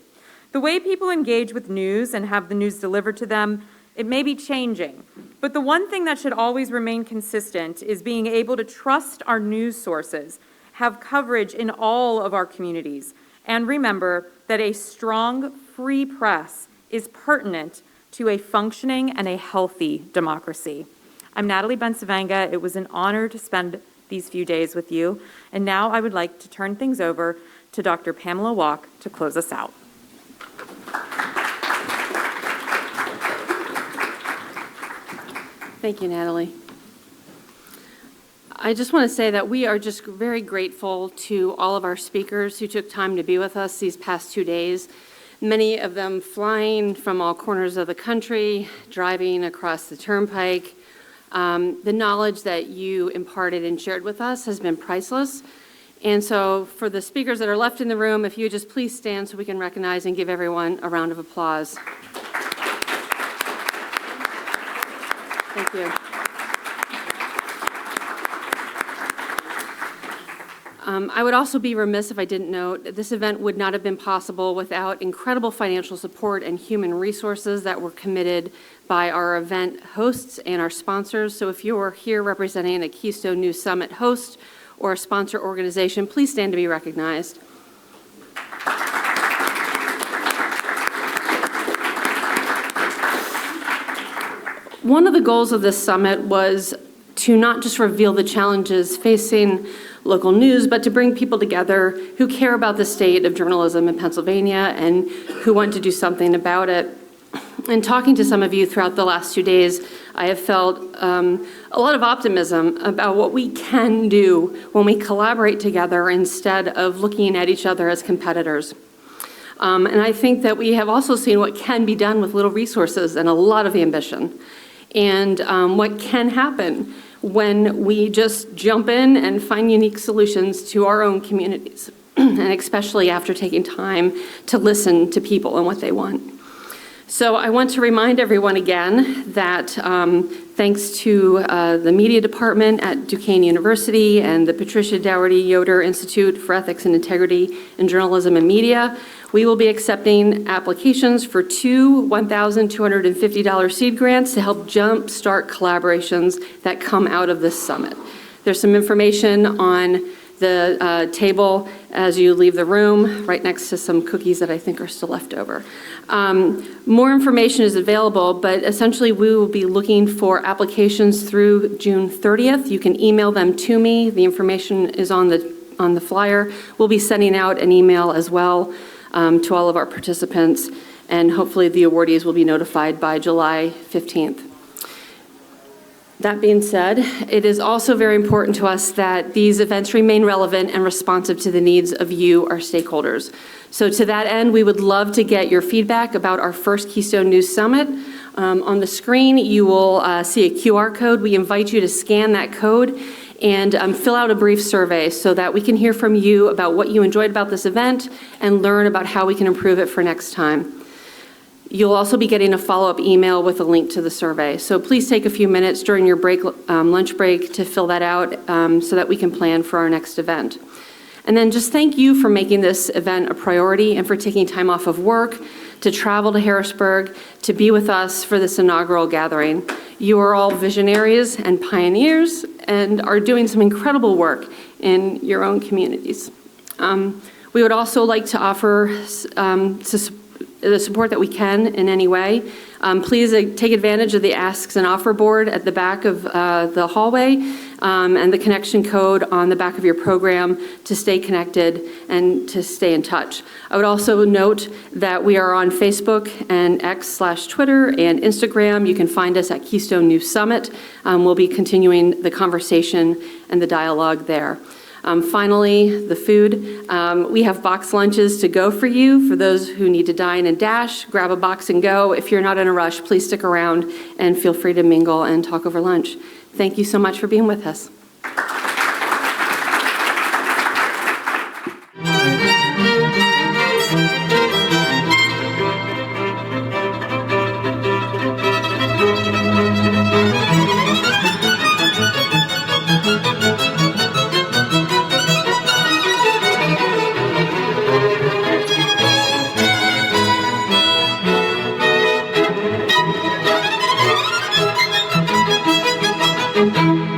The way people engage with news and have the news delivered to them, it may be changing, but the one thing that should always remain consistent is being able to trust our news sources, have coverage in all of our communities, and remember that a strong, free press is pertinent to a functioning and a healthy democracy. I'm Natalie Bensavanga. It was an honor to spend these few days with you. And now I would like to turn things over to Dr. Pamela Walk to close us out. Thank you, Natalie. I just want to say that we are just very grateful to all of our speakers who took time to be with us these past 2 days, many of them flying from all corners of the country, driving across the turnpike. The knowledge that you imparted and shared with us has been priceless. And so for the speakers that are left in the room, if you would just please stand so we can recognize and give everyone a round of applause. Thank you. I would also be remiss if I didn't note that this event would not have been possible without incredible financial support and human resources that were committed by our event hosts and our sponsors. So if you are here representing a Keystone News Summit host or a sponsor organization, please stand to be recognized. One of the goals of this summit was to not just reveal the challenges facing local news, but to bring people together who care about the state of journalism in Pennsylvania and who want to do something about it. In talking to some of you throughout the last 2 days, I have felt a lot of optimism about what we can do when we collaborate together instead of looking at each other as competitors. And I think that we have also seen what can be done with little resources and a lot of ambition, and what can happen when we just jump in and find unique solutions to our own communities, and especially after taking time to listen to people and what they want. So I want to remind everyone again that thanks to the media department at Duquesne University and the Patricia Dougherty Yoder Institute for Ethics and Integrity in Journalism and Media, we will be accepting applications for 2 $1,250 seed grants to help jumpstart collaborations that come out of this summit. There's some information on the table as you leave the room, right next to some cookies that I think are still left over. More information is available, but essentially we will be looking for applications through June 30th. You can email them to me. The information is on the flyer. We'll be sending out an email as well to all of our participants, and hopefully the awardees will be notified by July 15th. That being said, it is also very important to us that these events remain relevant and responsive to the needs of you, our stakeholders. So to that end, we would love to get your feedback about our first Keystone News Summit. On the screen, you will see a QR code. We invite you to scan that code and fill out a brief survey so that we can hear from you about what you enjoyed about this event and learn about how we can improve it for next time. You'll also be getting a follow-up email with a link to the survey. So please take a few minutes during your break, lunch break to fill that out so that we can plan for our next event. And then just thank you for making this event a priority and for taking time off of work to travel to Harrisburg to be with us for this inaugural gathering. You are all visionaries and pioneers and are doing some incredible work in your own communities. We would also like to offer the support that we can in any way. Please take advantage of the asks and offer board at the back of the hallway and the connection code on the back of your program to stay connected and to stay in touch. I would also note that we are on Facebook and X/Twitter and Instagram. You can find us at Keystone News Summit. We'll be continuing the conversation and the dialogue there. Finally, the food. We have box lunches to go for you. For those who need to dine and dash, grab a box and go. If you're not in a rush, please stick around and feel free to mingle and talk over lunch. Thank you so much for being with us. Thank you.